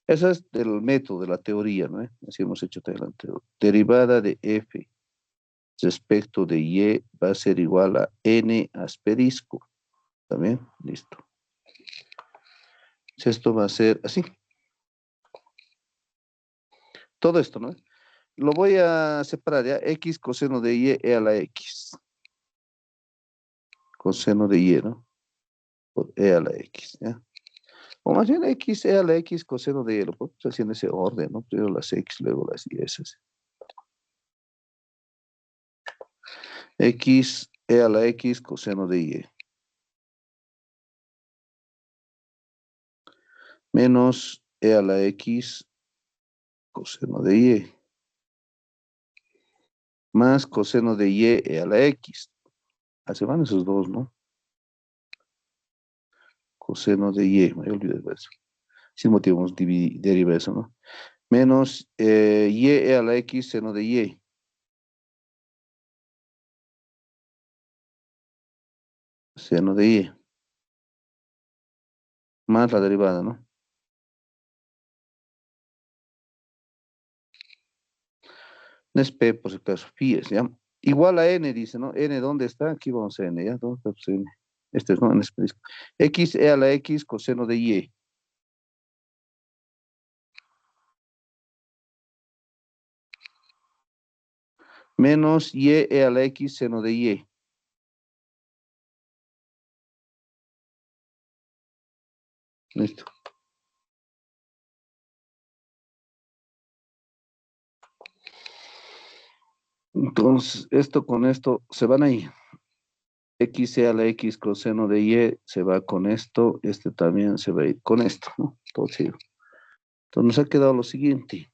Eso es del método, de la teoría, ¿no ve? Así hemos hecho adelante. Derivada de f respecto de y va a ser igual a n asterisco, ¿también? Listo. Esto va a ser así. Todo esto, ¿no? Lo voy a separar ya. X coseno de y e a la x. Coseno de y, ¿no? Por e a la x, ¿ya? O más bien x e a la x coseno de y. Lo podemos hacer en ese orden, ¿no? Primero las x, luego las y. Esas. X e a la x coseno de y. Menos e a la x coseno de y. Más coseno de y e a la x. Así van esos dos, ¿no? Coseno de y. Me olvidé de eso. Sin motivo vamos a derivar eso, ¿no? Menos y e a la x seno de y. Seno de y. Más la derivada, ¿no? No es P, por si acaso, phi es, ¿ya? Igual a n, dice, ¿no? N, ¿dónde está? Aquí vamos a n, ¿ya? ¿Dónde está? Pues, n. Este es, ¿no? En este disco. X e a la x coseno de y. Menos y e a la x seno de y. Listo. Entonces, esto con esto se van a ir. X e a la x coseno de y se va con esto. Este también se va a ir con esto, ¿no? Todo sigue. Entonces nos ha quedado lo siguiente.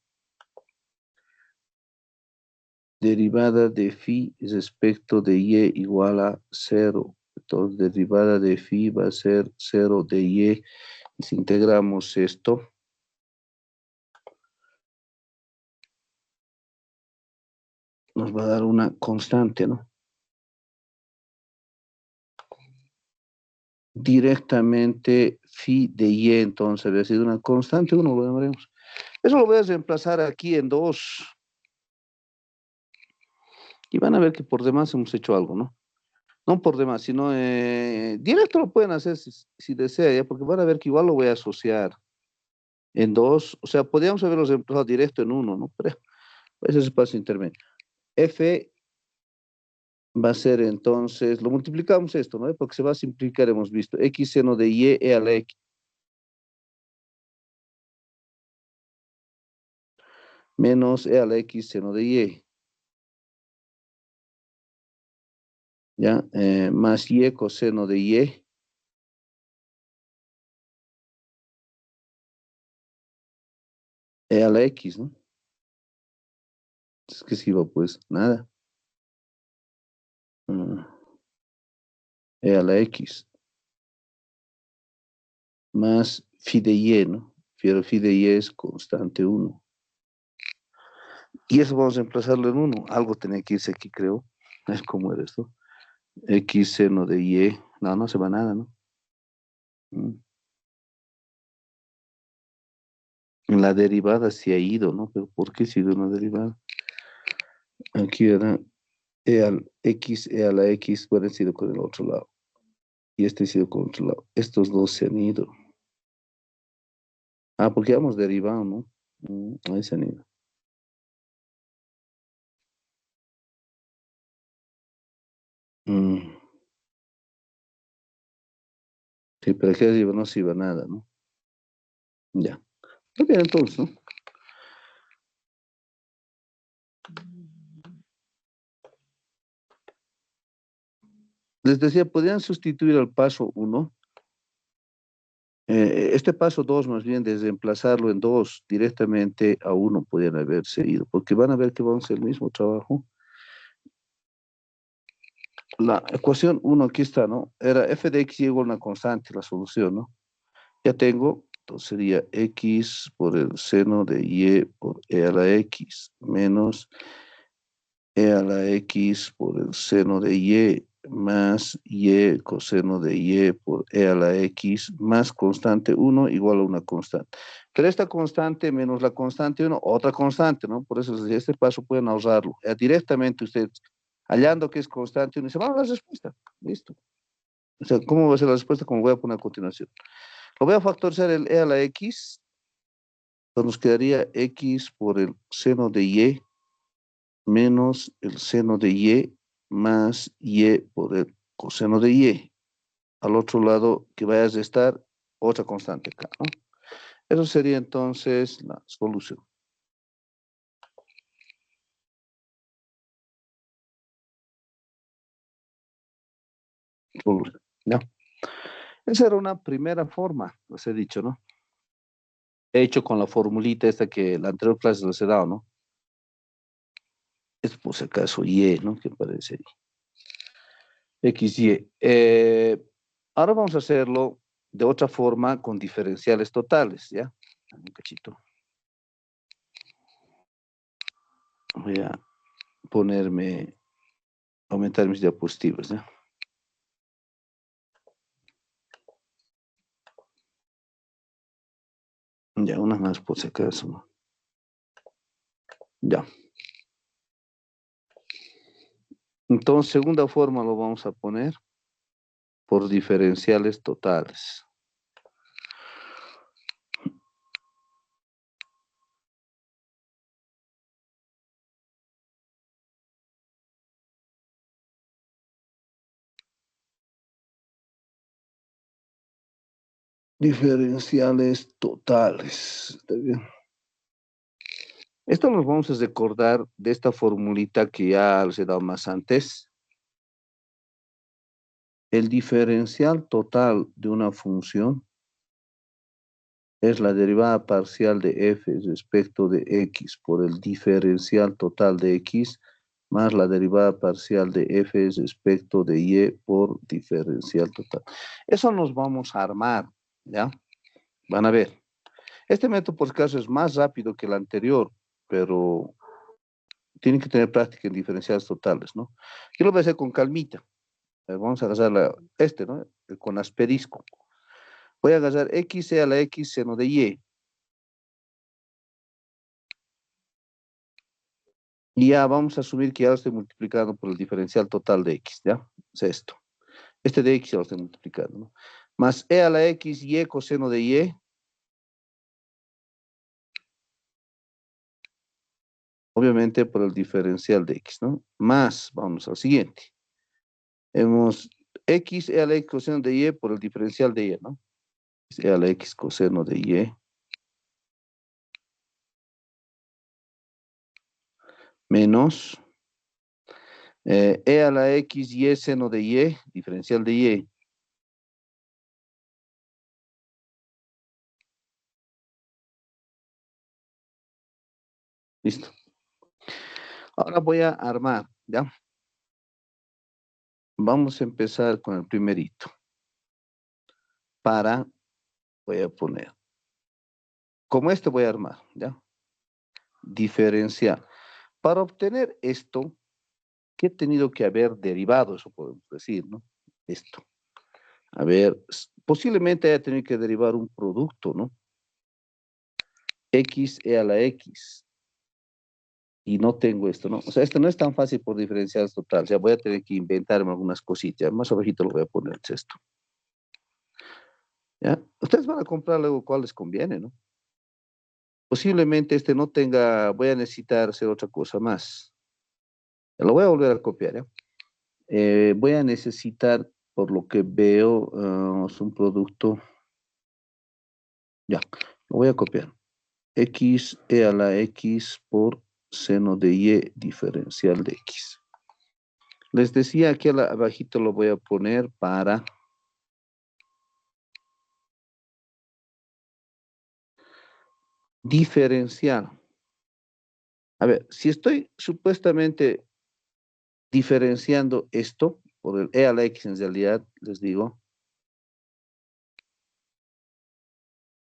Derivada de phi respecto de y igual a 0. Entonces, derivada de phi va a ser 0 de y. Y si integramos esto, nos va a dar una constante, ¿no? Directamente phi de y, entonces había sido una constante, uno lo llamaremos. Eso lo voy a reemplazar aquí en 2. Y van a ver que por demás hemos hecho algo, ¿no? No por demás, sino directo lo pueden hacer si desean, ¿ya? Porque van a ver que igual lo voy a asociar en 2. O sea, podríamos haberlo reemplazado directo en 1, ¿no? Pero ese es el paso intermedio. F va a ser entonces, lo multiplicamos esto, ¿no? Porque se va a simplificar, hemos visto, x seno de y e a la x. Menos e a la x seno de y. ¿Ya? Más y coseno de y. E a la x, ¿no? Es que si va, pues, nada. E a la x. Más phi de y, ¿no? Pero phi de y es constante 1. Y eso vamos a emplazarlo en 1. Algo tenía que irse aquí, creo. Es como era esto. X seno de y. No, no se va nada, ¿no? Mm. La derivada se ha ido, ¿no? Pero ¿por qué se ha ido una derivada? Aquí era e a la x, puede haber sido con el otro lado. Y este ha sido con el otro lado. Estos dos se han ido. Ah, porque hemos derivado, ¿no? Ahí se han ido. Mm, sí, pero aquí arriba no se iba nada, ¿no? Ya. Está bien, entonces, ¿no? Les decía, podrían sustituir al paso 1. Este paso 2, más bien, de reemplazarlo en 2 directamente a 1, podrían haberse ido, porque van a ver que vamos a hacer el mismo trabajo. La ecuación 1 aquí está, ¿no? Era f de x igual a una constante, la solución, ¿no? Ya tengo, entonces sería x por el seno de y por e a la x, menos e a la x por el seno de y, más y coseno de y por e a la x, más constante 1 igual a una constante. Pero esta constante menos la constante 1, otra constante, ¿no? Por eso desde este paso pueden ahorrarlo. Directamente ustedes, hallando que es constante 1, se van a la respuesta. Listo. O sea, ¿cómo va a ser la respuesta? Como voy a poner a continuación. Lo voy a factorizar el e a la x, entonces nos quedaría x por el seno de y menos el seno de y más y por el coseno de y. Al otro lado que vaya a restar otra constante acá, ¿no? Eso sería entonces la solución. Solución. ¿Ya? Esa era una primera forma, les he dicho, ¿no? He hecho con la formulita esta que la anterior clase les he dado, ¿no? Es por si acaso y, ¿no? Que parece ahí. X, Y. Ahora vamos a hacerlo de otra forma con diferenciales totales, ¿ya? Un cachito. Voy a ponerme, aumentar mis diapositivas, ¿ya? Ya, una más por si acaso, ¿no? Ya. Entonces, segunda forma lo vamos a poner por diferenciales totales. Diferenciales totales. ¿Está bien? Esto nos vamos a recordar de esta formulita que ya les he dado más antes. El diferencial total de una función es la derivada parcial de f respecto de x por el diferencial total de x más la derivada parcial de f respecto de y por diferencial total. Eso nos vamos a armar, ¿ya? Van a ver. Este método, por caso, es más rápido que el anterior, pero tienen que tener práctica en diferenciales totales, ¿no? Yo lo voy a hacer con calmita. Vamos a agarrar ¿no? Con asterisco. Voy a agarrar x a la x seno de y. Y ya vamos a asumir que ya lo estoy multiplicando por el diferencial total de x, ¿ya? Es esto. Este de x ya lo estoy multiplicando, ¿no? Más e a la x y coseno de y. Obviamente por el diferencial de x, ¿no? Más, vamos al siguiente. Hemos x e a la x coseno de y por el diferencial de y, ¿no? E a la x coseno de y. Menos e a la x y seno de y, diferencial de y. Listo. Ahora voy a armar, ¿ya? Vamos a empezar con el primerito. Voy a poner, como este voy a armar, ¿ya? Diferencial. Para obtener esto, ¿qué he tenido que haber derivado? Eso podemos decir, ¿no? Esto. A ver, posiblemente haya tenido que derivar un producto, ¿no? X e a la X. Y no tengo esto, ¿no? O sea, esto no es tan fácil por diferenciales totales. Ya voy a tener que inventarme algunas cositas. Más abajito lo voy a poner esto. ¿Ya? Ustedes van a comprar luego cuál les conviene, ¿no? Posiblemente este no tenga, voy a necesitar hacer otra cosa más. Lo voy a volver a copiar, ¿ya? Voy a necesitar, por lo que veo, es un producto, ya, lo voy a copiar. X e a la X por seno de Y diferencial de X. Les decía aquí abajito lo voy a poner para diferencial. A ver, si estoy supuestamente diferenciando esto por el e a la X en realidad, les digo,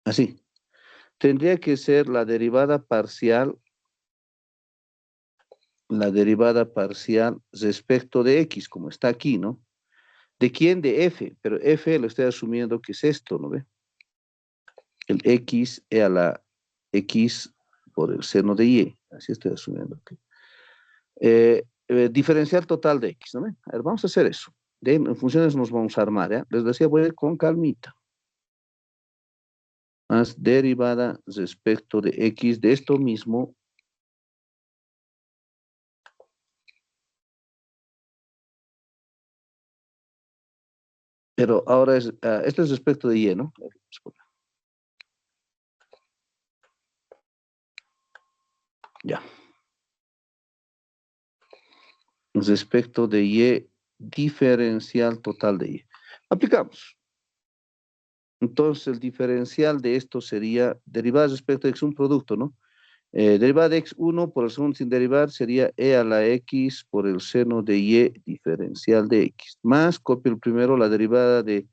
así, tendría que ser la derivada parcial respecto de X, como está aquí, ¿no? ¿De quién? De F, pero F lo estoy asumiendo que es esto, ¿no ve? El X e a la X por el seno de Y, así estoy asumiendo. Okay. Diferencial total de X, ¿no ve? A ver, vamos a hacer eso. En funciones nos vamos a armar, ¿ya? Les decía, voy a ir con calmita. Más derivada respecto de X de esto mismo. Pero ahora esto es respecto de Y, ¿no? Ya. Respecto de Y, diferencial total de Y. Aplicamos. Entonces, el diferencial de esto sería derivada respecto de X, un producto, ¿no? Derivada de X1 por el segundo sin derivar sería E a la X por el seno de Y diferencial de X. Más, copio el primero, la derivada de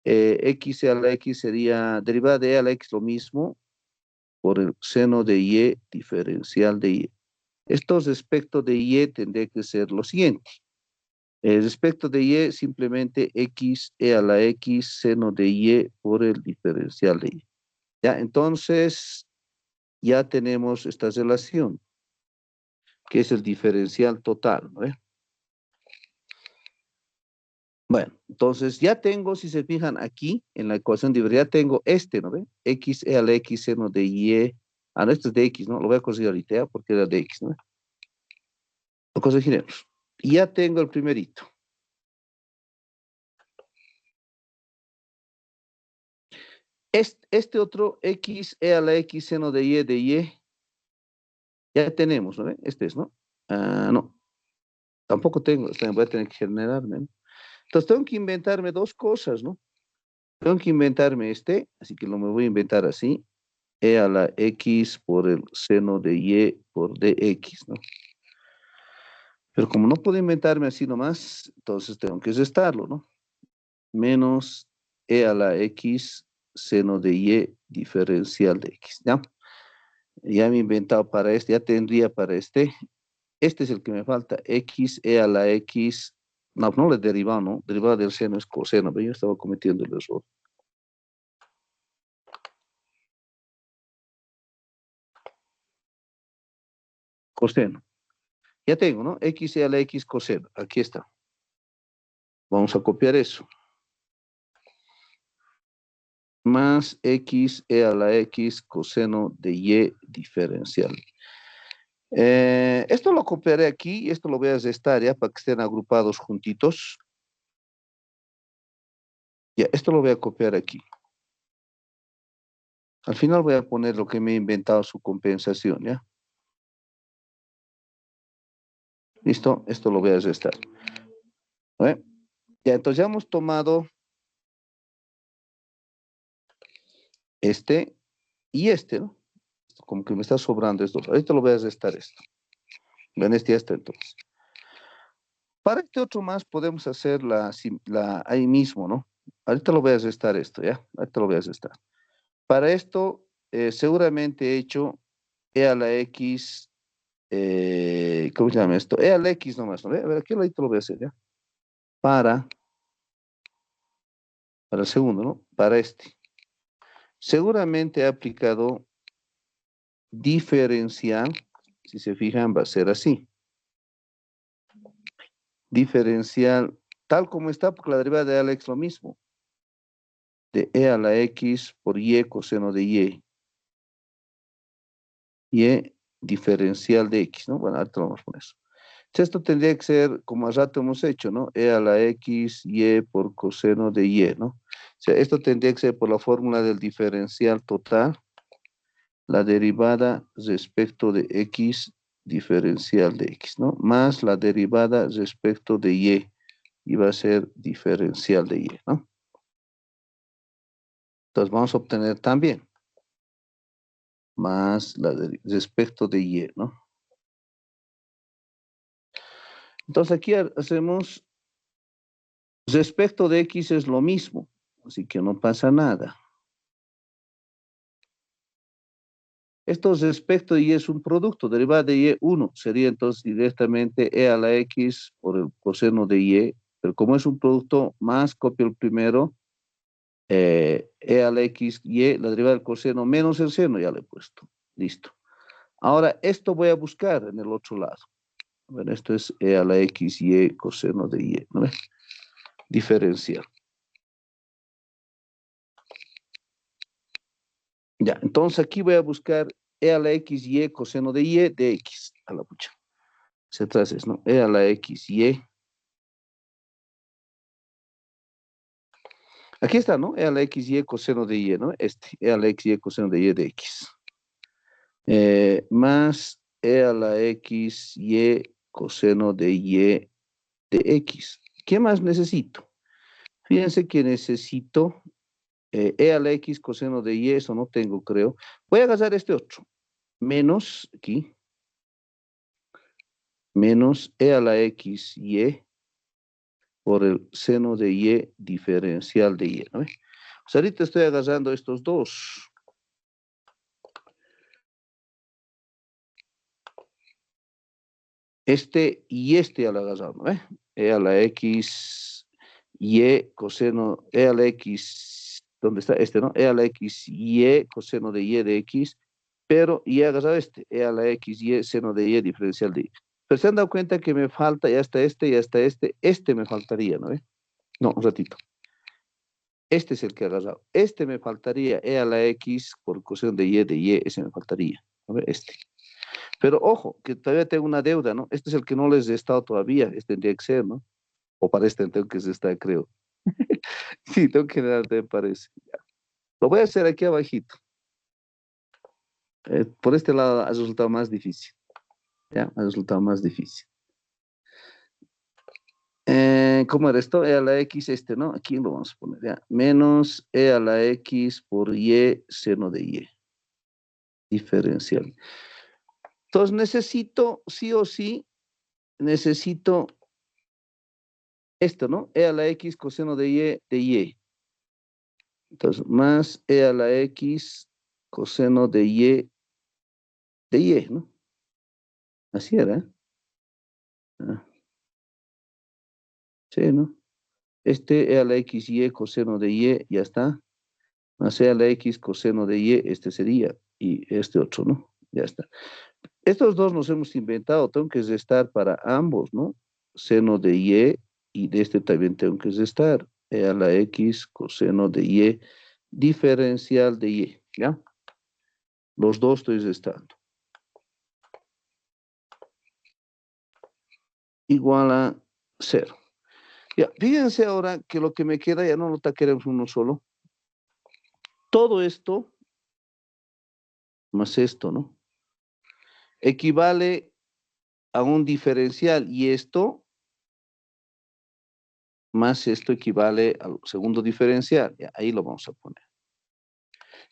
X a la X sería derivada de E a la X lo mismo por el seno de Y diferencial de Y. Esto respecto de Y tendría que ser lo siguiente. Respecto de Y, simplemente X e a la X seno de Y por el diferencial de Y. Ya, entonces ya tenemos esta relación, que es el diferencial total, ¿no? Bueno, entonces ya tengo, si se fijan aquí, en la ecuación de ya tengo este, ¿no ve? X e a la X seno de Y. Ah, no, esto es de X, ¿no? Lo voy a corregir ahorita, ¿ya? Porque era de X, ¿no? Lo corregiremos. Y ya tengo el primerito. Este otro X e a la X seno de Y, ya tenemos, ¿no ve? Este es, ¿no? Ah, no, tampoco tengo, voy a tener que generarme, ¿no? Entonces tengo que inventarme dos cosas, ¿no? Tengo que inventarme este, así que lo me voy a inventar así, e a la X por el seno de Y por dx, ¿no? Pero como no puedo inventarme así nomás, entonces tengo que restarlo, ¿no? Menos e a la X seno de Y diferencial de X, ¿ya? Ya me he inventado para este, ya tendría para este. Este es el que me falta, X e a la X. No, no le he derivado, ¿no? Derivada del seno es coseno, pero yo estaba cometiendo el error. Coseno. Ya tengo, ¿no? X e a la X coseno. Aquí está. Vamos a copiar eso. Más X e a la X coseno de Y diferencial. Esto lo copiaré aquí y esto lo voy a restar ya para que estén agrupados juntitos. Ya, esto lo voy a copiar aquí. Al final voy a poner lo que me he inventado su compensación, ¿ya? ¿Listo? Esto lo voy a restar. ¿Eh? Ya, entonces ya hemos tomado este y este, ¿no? Como que me está sobrando esto. Ahorita lo voy a restar esto. Ven, este ya está entonces. Para este otro más podemos hacer ahí mismo, ¿no? Ahorita lo voy a restar esto, ¿ya? Ahorita lo voy a restar. Para esto, seguramente he hecho e a la x, ¿cómo se llama esto? E a la x nomás, ¿no? A ver, aquí ahorita lo voy a hacer, ¿ya? Para, para el segundo, ¿no? Para este. Seguramente he aplicado diferencial, si se fijan, va a ser así. Diferencial, tal como está, porque la derivada de a la x es lo mismo. De e a la x por y coseno de y. Y diferencial de x, ¿no? Bueno, ahorita vamos con eso. Entonces, esto tendría que ser, como hace rato hemos hecho, ¿no? E a la x, y por coseno de y, ¿no? O sea, esto tendría que ser por la fórmula del diferencial total, la derivada respecto de x, diferencial de x, ¿no? Más la derivada respecto de y va a ser diferencial de y, ¿no? Entonces, vamos a obtener también más la respecto de y, ¿no? Entonces, aquí hacemos respecto de x es lo mismo, así que no pasa nada. Esto respecto de y es un producto, derivada de y 1, sería entonces directamente e a la x por el coseno de y, pero como es un producto más, copio el primero, e a la x, y, la derivada del coseno menos el seno, ya le he puesto, listo. Ahora, esto voy a buscar en el otro lado. Bueno, esto es e a la x, y, coseno de y, ¿no ves? Diferencial. Ya, entonces aquí voy a buscar e a la x, y, coseno de y de x, a la pucha. Se trata es, ¿no? E a la x, y. Aquí está, ¿no? E a la x, y, coseno de y, ¿no? E a la x, y, coseno de y de x. Más e a la x, y, coseno de y de x. ¿Qué más necesito? Fíjense que necesito e a la x, coseno de y, eso no tengo, creo. Voy a agarrar este otro. Menos, aquí, menos e a la x, y, por el seno de y diferencial de y, ¿no? O sea, ahorita estoy agarrando estos dos. Este y este al agarrar, ¿no? E a la x, y coseno, e a la x, ¿dónde está este, no? E a la x, y coseno de y de x, pero y he agarrado este, e a la x, y seno de y diferencial de y. Pero se han dado cuenta que me falta, ya está este me faltaría, ¿no? No, un ratito. Este es el que he agarrado. Este me faltaría, e a la x por coseno de y, ese me faltaría. A ver, este. Pero ojo, que todavía tengo una deuda, ¿no? Este es el que no les he estado todavía, este tendría que ser, ¿no? O para este tengo que estar, creo. Sí, tengo que darte, parece. Ya. Lo voy a hacer aquí abajito. Por este lado ha resultado más difícil. Ya, ha resultado más difícil. ¿Cómo era esto? E a la x, este, ¿no? Aquí lo vamos a poner, ya. Menos e a la x por y seno de y. Diferencial. Entonces necesito, sí o sí, necesito esto, ¿no? E a la x coseno de y. Entonces, más e a la x coseno de y, ¿no? Así era, ¿eh? Ah, sí, ¿no? Este e a la x y coseno de y, ya está. Más e a la x coseno de y, este sería. Y este otro, ¿no? Ya está. Estos dos nos hemos inventado, tengo que restar para ambos, ¿no? Seno de y de este también tengo que restar. E a la x coseno de y, diferencial de y, ¿ya? Los dos estoy restando. Igual a 0. Ya, fíjense ahora que lo que me queda ya no lo queremos uno solo. Todo esto más esto, ¿no? Equivale a un diferencial y esto más esto equivale al segundo diferencial. Ya, ahí lo vamos a poner.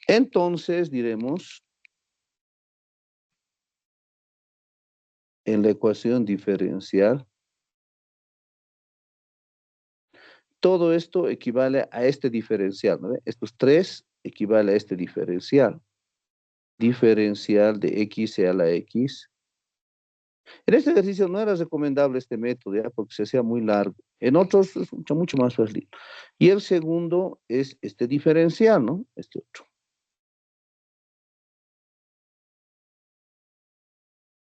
Entonces diremos en la ecuación diferencial, todo esto equivale a este diferencial, ¿no? Estos tres equivale a este diferencial. Diferencial de x a la x. En este ejercicio no era recomendable este método, ¿ya? Porque se hacía muy largo. En otros es mucho más fácil. Y el segundo es este diferencial, ¿no? Este otro.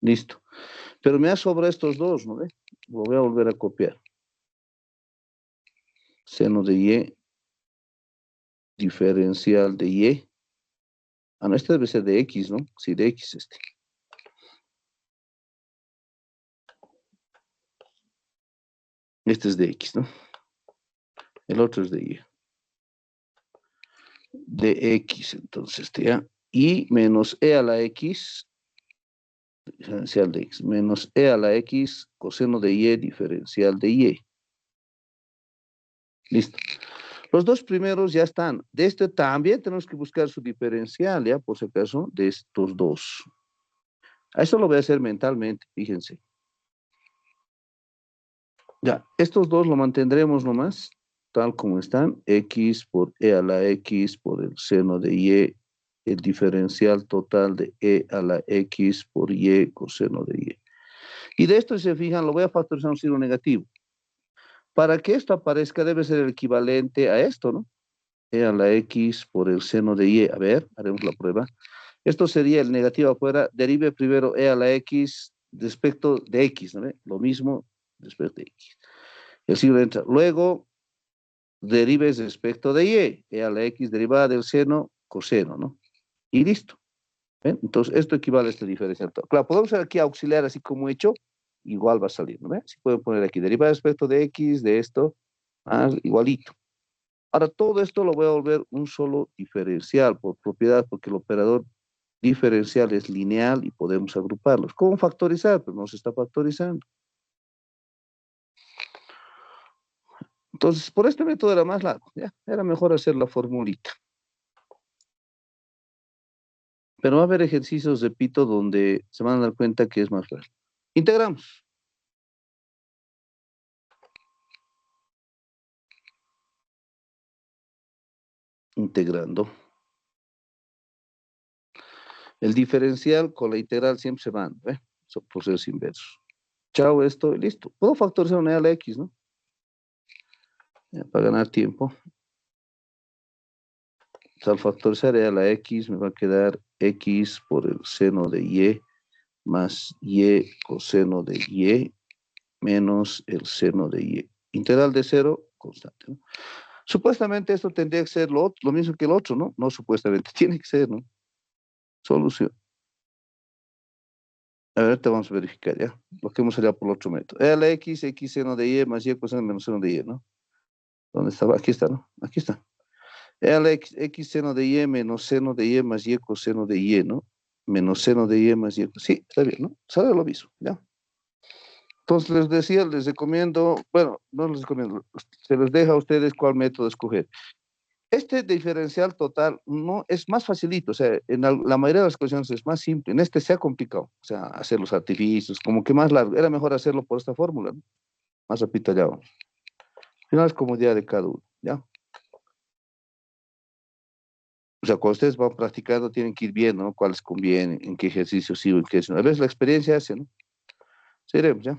Listo. Pero me ha sobrado estos dos, ¿no ve? Lo voy a volver a copiar. Seno de Y, diferencial de Y. Ah, no, este debe ser de X, ¿no? Sí, de X este. Este es de X, ¿no? El otro es de Y. De X, entonces, este ya. Y menos E a la X, diferencial de X, menos E a la X, coseno de Y, diferencial de Y. Listo. Los dos primeros ya están. De este también tenemos que buscar su diferencial, ¿ya? Por si acaso, de estos dos. A eso lo voy a hacer mentalmente, fíjense. Ya, estos dos lo mantendremos nomás, tal como están. X por E a la X por el seno de Y, el diferencial total de E a la X por Y coseno de Y. Y de esto, si se fijan, lo voy a factorizar un signo negativo. Para que esto aparezca, debe ser el equivalente a esto, ¿no? E a la X por el seno de Y. A ver, haremos la prueba. Esto sería el negativo afuera. Derive primero E a la X respecto de X, ¿no? Lo mismo respecto de X. El signo entra. Luego, derives respecto de Y. E a la X derivada del seno, coseno, ¿no? Y listo. ¿Ven? Entonces, esto equivale a esta diferencia. Claro, podemos hacer aquí auxiliar así como he hecho, igual va a salir, ¿no? Si pueden poner aquí, derivada respecto de X, de esto, igualito. Ahora, todo esto lo voy a volver un solo diferencial por propiedad, porque el operador diferencial es lineal y podemos agruparlos. ¿Cómo factorizar? Pues no se está factorizando. Entonces, por este método era más largo, ¿ya? Era mejor hacer la formulita. Pero va a haber ejercicios, repito, donde se van a dar cuenta que es más fácil. Integramos. Integrando. El diferencial con la integral siempre se van, ¿eh? Son procesos inversos. Chao, esto y listo. Puedo factorizar una a la X, ¿no? Ya, para ganar tiempo. Al factorizar a la X me va a quedar X por el seno de Y más Y coseno de Y menos el seno de Y. Integral de cero, constante, ¿no? Supuestamente esto tendría que ser lo mismo que el otro, ¿no? No supuestamente, tiene que ser, ¿no? Solución. A ver, te vamos a verificar, ¿ya? Lo que hemos salido por el otro método. E a la X, X seno de Y más Y coseno menos seno de Y, ¿no? ¿Dónde estaba? Aquí está, ¿no? Aquí está. E a la X, X seno de Y menos seno de Y más Y coseno de Y, ¿no? Menos seno de Y más Y. Sí, está bien, ¿no? Sale lo mismo, ¿ya? Entonces les decía, les recomiendo, bueno, no les recomiendo, se les deja a ustedes cuál método escoger. Este diferencial total no es más facilito, o sea, en la mayoría de las cuestiones es más simple, en este se ha complicado, o sea, hacer los artificios, como que más largo, era mejor hacerlo por esta fórmula, ¿no? Más rapidito ya vamos. Al final es comodidad de cada uno, ¿ya? O sea, cuando ustedes van practicando, tienen que ir viendo, ¿no? Cuáles convienen, en qué ejercicio sí o en qué no. A veces la experiencia hace, ¿no? Seguiremos, ¿ya?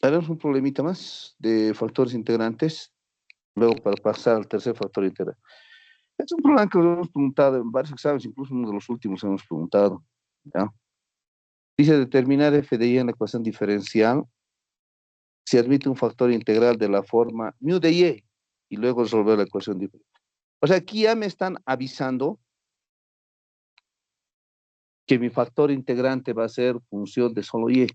Haremos un problemita más de factores integrantes, luego para pasar al tercer factor integral. Es un problema que nos hemos preguntado en varios exámenes, incluso uno de los últimos hemos preguntado, ¿ya? Dice determinar f de y en la ecuación diferencial si admite un factor integral de la forma mu de y luego resolver la ecuación diferencial. O sea, aquí ya me están avisando que mi factor integrante va a ser función de solo y,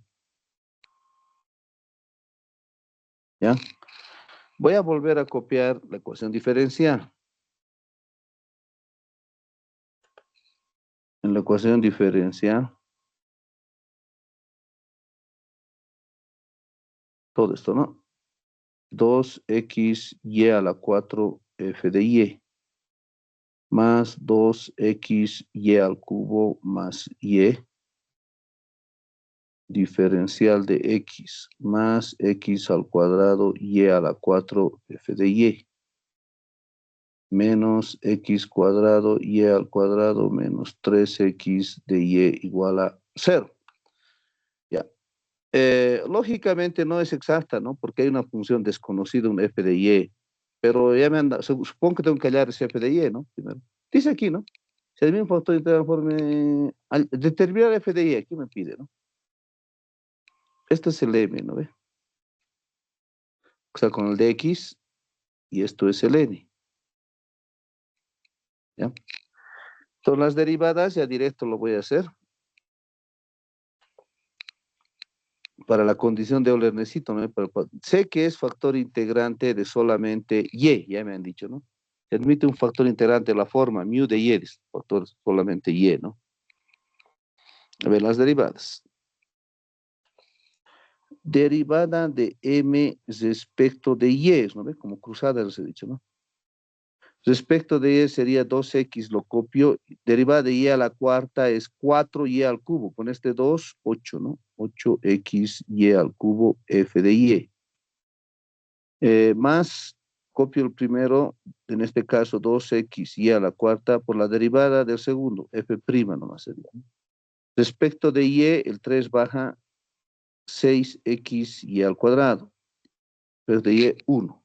¿ya? Voy a volver a copiar la ecuación diferencial. En la ecuación diferencial, todo esto, ¿no? 2xy a la 4 f de y más 2xy al cubo más y diferencial de x más x al cuadrado y a la 4 f de y menos x cuadrado y al cuadrado menos 3x de y igual a 0. Ya. Lógicamente no es exacta, ¿no? Porque hay una función desconocida, un f de y. Pero ya me anda, supongo que tengo que hallar ese f de y, ¿no? Primero. Dice aquí, ¿no? Si el mismo factor integral forme, determinar f de y, aquí me pide, ¿no? Este es el m, ¿no ve? O sea, con el de x, y esto es el n, ¿ya? Entonces las derivadas ya directo lo voy a hacer. Para la condición de Euler necesito, ¿no? Sé que es factor integrante de solamente y, ya me han dicho, ¿no? Se admite un factor integrante de la forma mu de y, es factor solamente y, ¿no? A ver, las derivadas. Derivada de m respecto de y, ¿no ve? Como cruzada les he dicho, ¿no? Respecto de y sería 2x, lo copio. Derivada de y a la cuarta es 4y al cubo. Con este 2, 8, ¿no? 8xy al cubo f de y. Más, copio el primero, en este caso 2xy a la cuarta, por la derivada del segundo, f' nomás sería, ¿no? Respecto de y, el 3 baja 6xy al cuadrado. Pero de y, 1.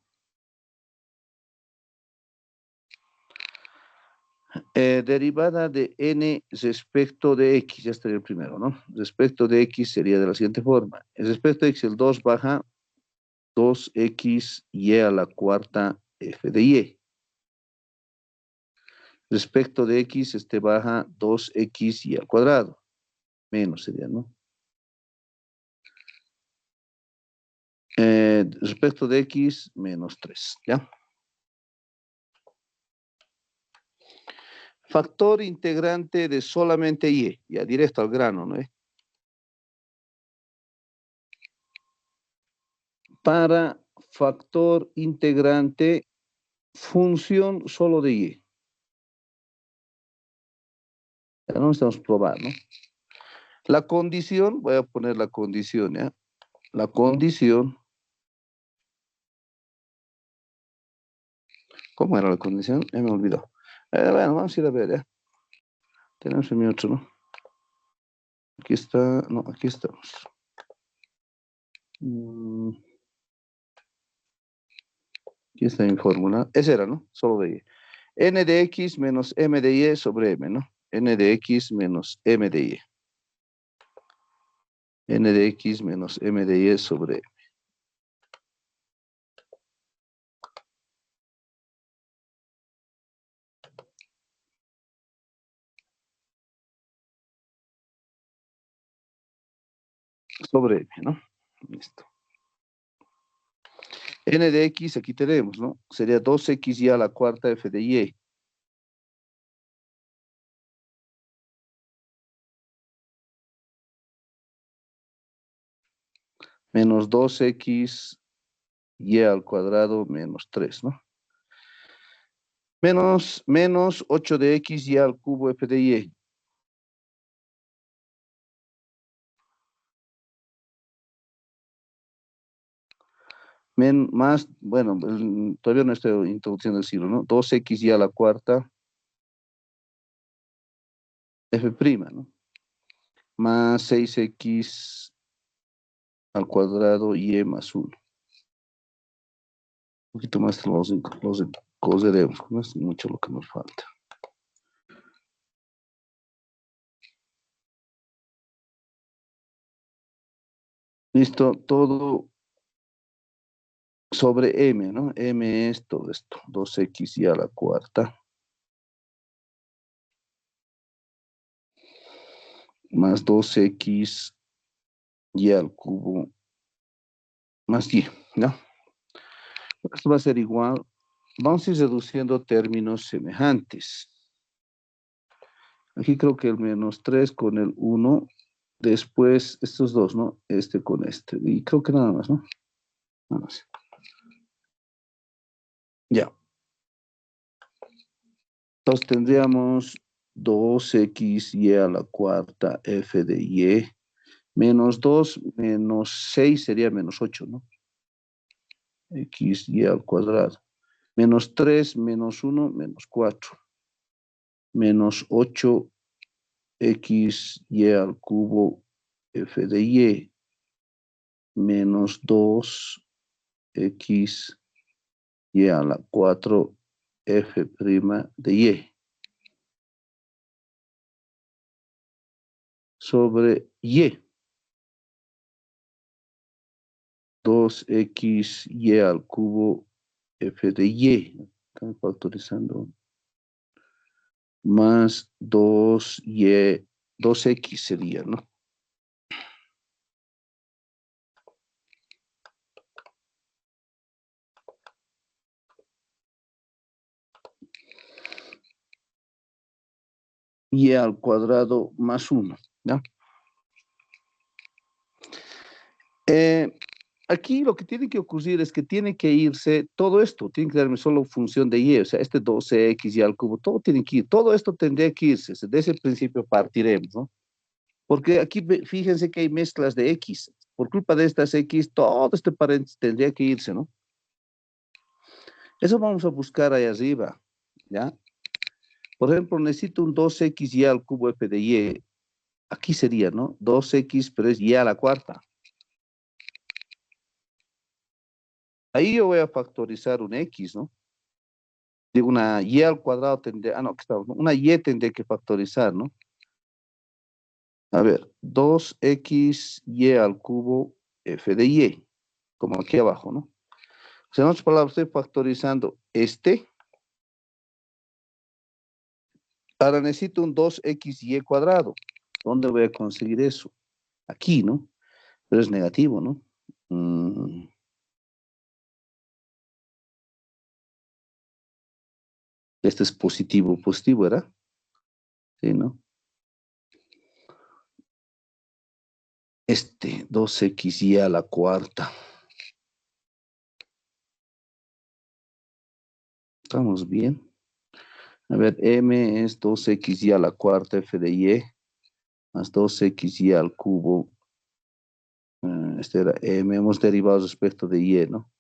Derivada de n respecto de x, ya estaría el primero, ¿no? Respecto de x sería de la siguiente forma. Respecto de x, el 2 baja 2xy a la cuarta f de y. Respecto de x, este baja 2xy al cuadrado. Menos sería, ¿no? Respecto de x, menos 3, ¿ya? Factor integrante de solamente y, ya directo al grano, ¿no? Para factor integrante, función solo de y. Ya no necesitamos probar, ¿no? La condición, voy a poner la condición, ¿ya? La condición, ¿cómo era la condición? Ya me olvidó. Bueno, vamos a ir a ver, ¿ya? Tenemos mi otro, ¿no? Aquí está, no, aquí estamos. Aquí está mi fórmula. Esa era, ¿no? Solo de y. N de x menos m de y sobre m, ¿no? N de x menos m de y. N de x menos m de y sobre m. Sobre m, ¿no? Listo. N de x aquí tenemos, ¿no? Sería 2xy a la cuarta f de y. Menos 2xy al cuadrado menos 3, ¿no? Menos 8 de xy al cubo f de y. Más, bueno, todavía no estoy introduciendo el signo, ¿no? 2xy a la cuarta f', ¿no? Más 6x al cuadrado y más 1. Un poquito más los encoderemos, no es mucho lo que nos falta. Listo, todo sobre m, ¿no? M es todo esto, 2xy a la cuarta, más 2xy al cubo, más y, ¿no? Esto va a ser igual, vamos a ir reduciendo términos semejantes. Aquí creo que el menos 3 con el 1, después estos dos, ¿no? Este con este, y creo que nada más, ¿no? Nada más. Ya. Entonces tendríamos 2xy a la cuarta f de y, menos 2, menos 6 sería menos 8, ¿no? Xy al cuadrado. Menos 3, menos 1, menos 4. Menos 8 xy al cubo f de y, menos 2 x y a la 4 f' de y sobre y. 2x y al cubo f de y. Están factorizando. Más 2y, 2x sería, ¿no? Y al cuadrado más 1, ¿ya? Aquí lo que tiene que ocurrir es que tiene que irse todo esto, tiene que darme solo función de y, o sea, este 12x y al cubo, todo tiene que ir, todo esto tendría que irse, de ese principio partiremos, ¿no? Porque aquí fíjense que hay mezclas de x, por culpa de estas x, todo este paréntesis tendría que irse, ¿no? Eso vamos a buscar ahí arriba, ¿ya? Por ejemplo, necesito un 2x y al cubo f de y, aquí sería, ¿no? 2x, pero es y a la cuarta. Ahí yo voy a factorizar un x, ¿no? Digo, una y al cuadrado tendría, no, que estamos, ¿no? Una y tendría que factorizar, ¿no? A ver, 2x y al cubo f de y, como aquí abajo, ¿no? O sea, en otras palabras, estoy factorizando este. Ahora necesito un 2xy cuadrado. ¿Dónde voy a conseguir eso? Aquí, ¿no? Pero es negativo, ¿no? Este es positivo, positivo, ¿verdad? Sí, ¿no? Este, 2xy a la cuarta. ¿Estamos bien? A ver, m es 2xy a la cuarta f de y más 2xy al cubo. Este era m, hemos derivado respecto de y, ¿no?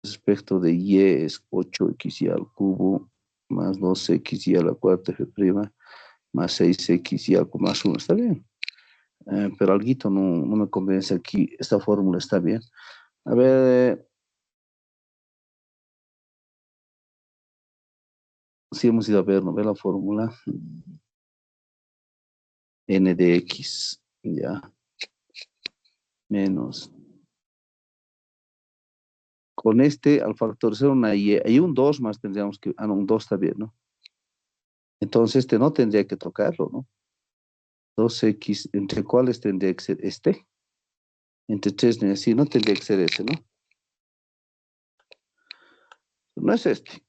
Respecto de y es 8xy al cubo más 2xy a la cuarta f' más 6xy al cubo más 1. ¿Está bien? Pero alguito no me convence aquí. Esta fórmula está bien. A ver, si hemos ido a ver, ¿no ve la fórmula? N de x, ya, menos. Con este, al factorizar una y, hay un 2 más tendríamos que, no, un 2 está bien, ¿no? Entonces este no tendría que tocarlo, ¿no? 2x, ¿entre cuáles tendría que ser este? Entre 3, sí, no tendría que ser ese, ¿no? No es este.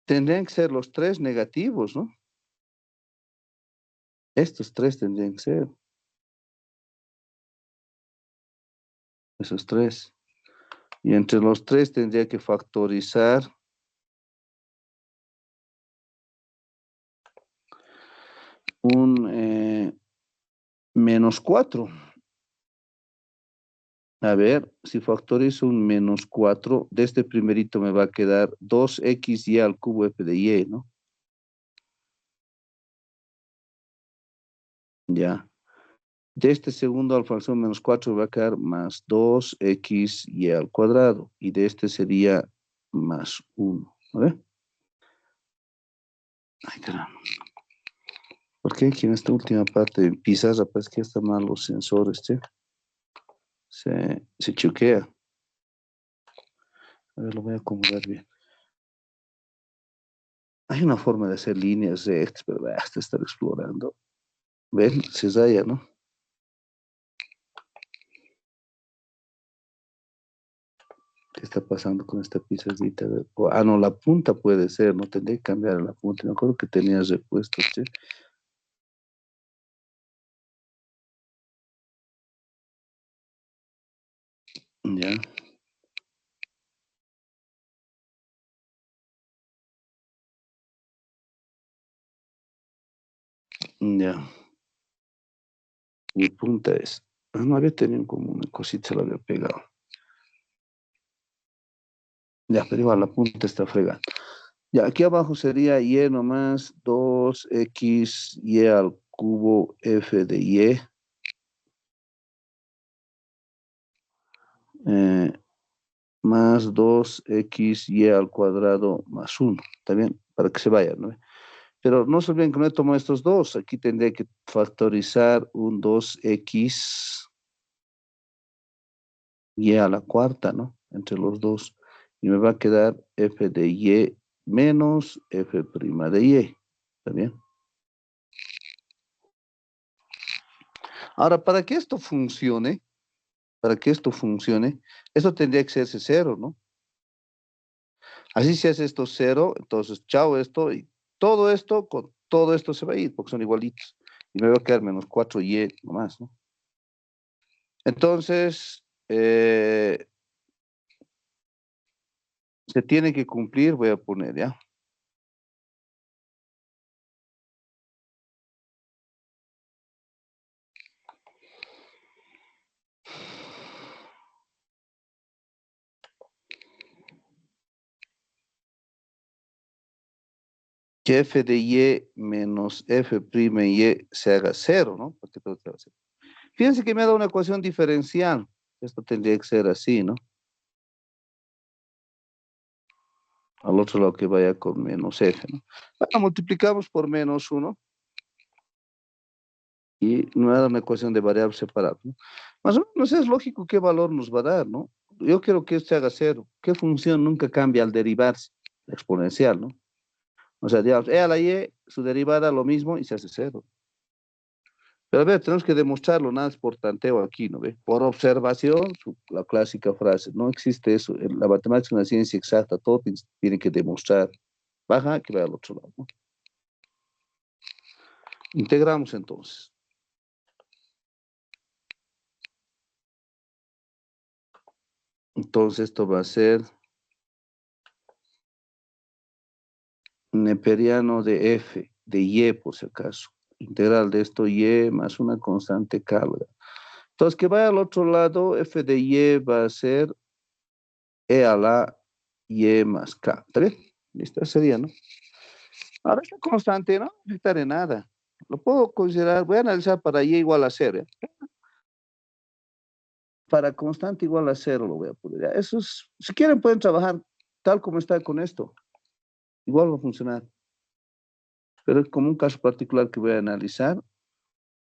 Tendrían que ser los 3 negativos, ¿no? Estos 3 tendrían que ser. Esos 3. Y entre los 3 tendría que factorizar un menos 4. A ver, si factorizo un menos 4, de este primerito me va a quedar 2xy al cubo f de y, ¿no? Ya. De este segundo al fracción menos 4 me va a quedar más 2xy al cuadrado. Y de este sería más 1. ¿A ver? Ay, caramba. ¿Por qué aquí en esta última parte de pizarra parece que están mal los sensores, che? Se choquea. A ver, lo voy a acomodar bien. Hay una forma de hacer líneas rectas, pero basta estar explorando. ¿Ven? Se raya, ¿no? ¿Qué está pasando con esta pizarrita? A ver, no, la punta puede ser, no tendría que cambiar la punta. Me acuerdo que tenía repuesto, che. Ya, ya. Mi punta es. No había tenido como una cosita, se la había pegado. Ya, pero igual la punta está fregada. Ya, aquí abajo sería y nomás 2x y al cubo f de y eh, más 2xy al cuadrado más 1. ¿Está bien? Para que se vaya, ¿no? Pero no se olviden que no he tomado estos dos. Aquí tendría que factorizar un 2x y a la cuarta, ¿no? Entre los dos. Y me va a quedar f de y menos f' de y. ¿Está bien? Ahora, para que esto funcione, esto tendría que serse cero, ¿no? Así se hace esto cero, entonces chao esto y todo esto con todo esto se va a ir porque son igualitos. Y me va a quedar menos 4y nomás, ¿no? Entonces, se tiene que cumplir, voy a poner, ¿ya? Que f de y menos f' y se haga cero, ¿no? Porque todo se va a cero. Fíjense que me ha dado una ecuación diferencial. Esto tendría que ser así, ¿no? Al otro lado que vaya con menos f, ¿no? Bueno, multiplicamos por menos 1 y nos va a dar una ecuación de variables separadas, ¿no? Más o menos es lógico qué valor nos va a dar, ¿no? Yo quiero que esto se haga cero. ¿Qué función nunca cambia al derivarse? La exponencial, ¿no? O sea, digamos, e a la y, su derivada lo mismo y se hace cero. Pero a ver, tenemos que demostrarlo, nada es por tanteo aquí, ¿no ve? Por observación, la clásica frase, no existe eso. La matemática es una ciencia exacta, todo tiene que demostrar. Baja, que vaya al otro lado, ¿no? Integramos entonces. Entonces esto va a ser neperiano de f, de y por si acaso. Integral de esto y más una constante carga. Entonces que vaya al otro lado, f de y va a ser e a la y más k. ¿Está bien? Listo, sería, ¿no? Ahora esta constante no va a afectar en nada. Lo puedo considerar, voy a analizar para y igual a 0. Para constante igual a 0 lo voy a poner. ¿Ya? Eso es, si quieren pueden trabajar tal como está con esto. Igual va a funcionar. Pero es como un caso particular que voy a analizar,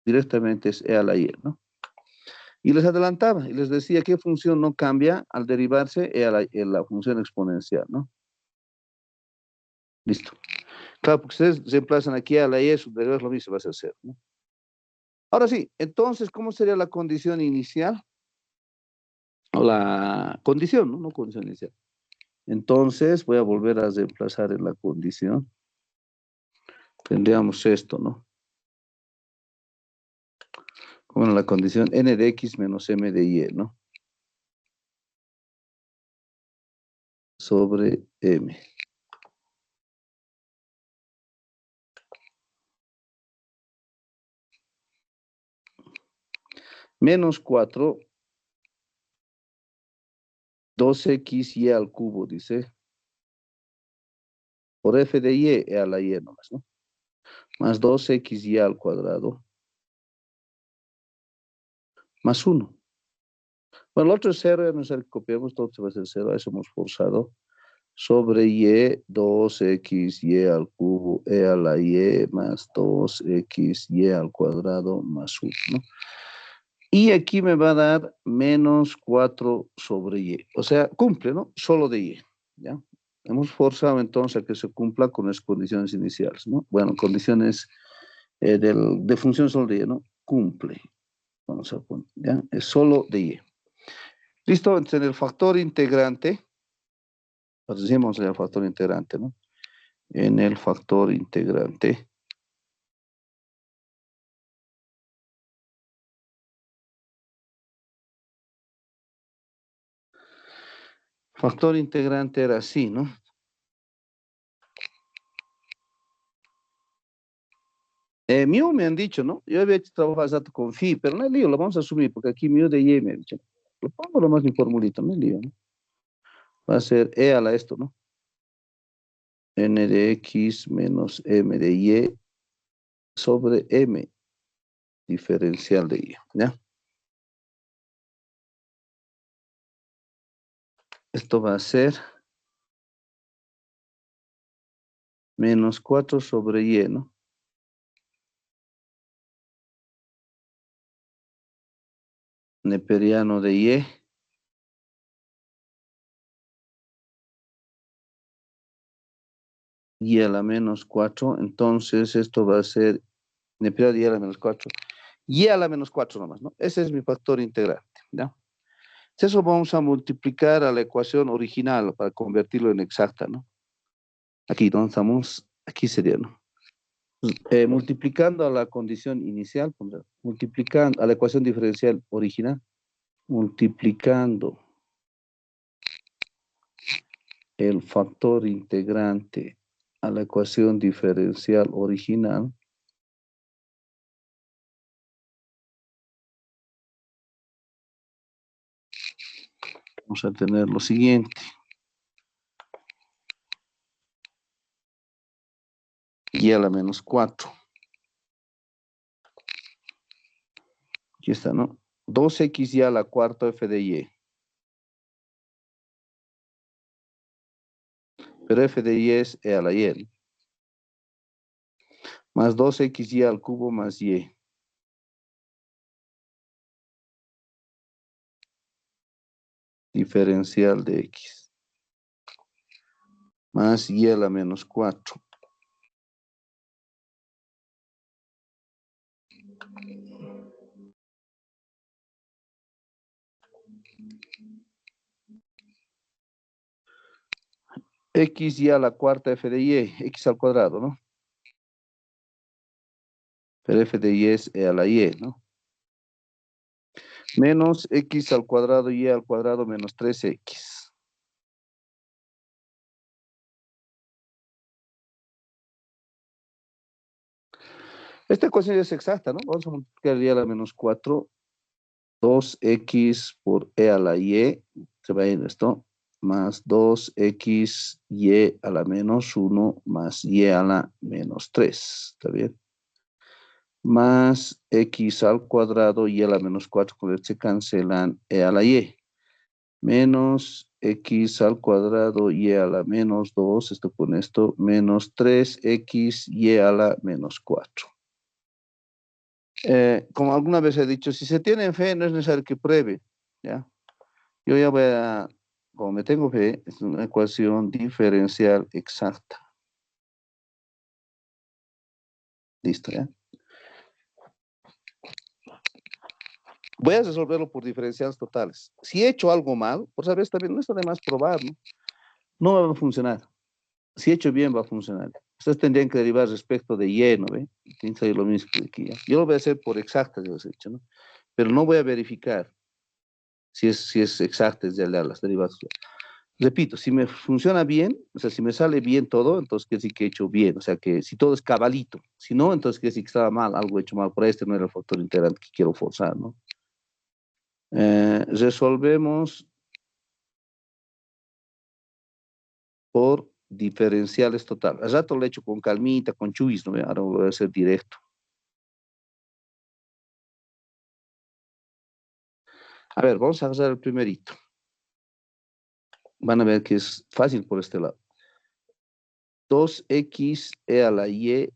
directamente es e a la y, ¿no? Y les adelantaba y les decía qué función no cambia al derivarse en la función exponencial, ¿no? Listo. Claro, porque ustedes reemplazan aquí a la y, su derivada es lo mismo, va a ser 0, ¿no? Ahora sí, entonces, ¿cómo sería la condición inicial? O la condición, ¿no? No condición inicial. Entonces, voy a volver a reemplazar en la condición. Tendríamos esto, ¿no? Como en la condición n de x menos m de y, ¿no? Sobre m. Menos 4, 2xy al cubo, dice. Por f de y, e a la y nomás, ¿no? Más 2xy al cuadrado, más 1. Bueno, el otro es 0, ya no es el que copiamos, todo se va a ser 0, eso hemos forzado. Sobre y, 2xy al cubo, e a la y, más 2xy al cuadrado, más 1, ¿no? Y aquí me va a dar menos 4 sobre y. O sea, cumple, ¿no? Solo de y, ¿ya? Hemos forzado entonces a que se cumpla con las condiciones iniciales, ¿no? Bueno, condiciones de función solo de y, ¿no? Cumple. Vamos a poner, ¿ya? Es solo de y. Listo, entonces en el factor integrante, pues decimos en el factor integrante, ¿no? En el factor integrante. Factor integrante era así, ¿no? Mu me han dicho, ¿no? Yo había hecho trabajo hace rato con phi, pero no hay lío, lo vamos a asumir, porque aquí mu de y me han dicho. Lo pongo nomás mi formulita, no hay lío, ¿no? Va a ser e a la esto, ¿no? N de x menos m de y sobre m diferencial de y, ¿ya? Esto va a ser menos 4 sobre y, ¿no? Neperiano de y a la menos 4. Entonces esto va a ser neperiano de y a la menos 4. Y a la menos 4 nomás, ¿no? Ese es mi factor integrante, ¿ya? Eso vamos a multiplicar a la ecuación original para convertirlo en exacta, ¿no? Aquí, ¿dónde estamos? Aquí sería, ¿no? Multiplicando a la condición inicial, multiplicando a la ecuación diferencial original, multiplicando el factor integrante a la ecuación diferencial original, vamos a tener lo siguiente. Y a la menos 4. Aquí está, ¿no? 2x y a la cuarta f de y. Pero f de y es e a la y, ¿no? Más 2xy al cubo más y. Diferencial de x. Más y a la menos 4. X y a la cuarta f de y. X al cuadrado, ¿no? Pero f de y es e a la y, ¿no? Menos x al cuadrado y al cuadrado menos 3x. Esta ecuación es exacta, ¿no? Vamos a multiplicar y a la menos 4, 2x por e a la y, se va a ir esto, más 2x y a la menos 1 más y a la menos 3, ¿está bien? Más x al cuadrado y a la menos 4, con se cancelan e a la y. Menos x al cuadrado y a la menos 2, esto con esto, menos 3x y a la menos 4. Como alguna vez he dicho, si se tiene fe, no es necesario que pruebe, ¿ya? Yo ya voy a, como me tengo fe, es una ecuación diferencial exacta. Listo, ¿ya? Voy a resolverlo por diferenciales totales. Si he hecho algo mal, por saber, está bien, no está de más probar, ¿no? No va a funcionar. Si he hecho bien, va a funcionar. Ustedes tendrían que derivar respecto de y, ¿no ve? Tiene que salir lo mismo que aquí, ¿ya? Yo lo voy a hacer por exactas, ya os he dicho, ¿no? Pero no voy a verificar si es exacta, es de las derivadas. Repito, si me funciona bien, o sea, si me sale bien todo, entonces quiere decir que he hecho bien, o sea, que si todo es cabalito, si no, entonces quiere decir que estaba mal, algo he hecho mal, por este no era el factor integrante que quiero forzar, ¿no? Resolvemos por diferenciales total. Al rato lo he hecho con calmita, con chubis, ¿no? Ahora lo voy a hacer directo. A ver, vamos a hacer el primerito. Van a ver que es fácil por este lado. 2x e a la y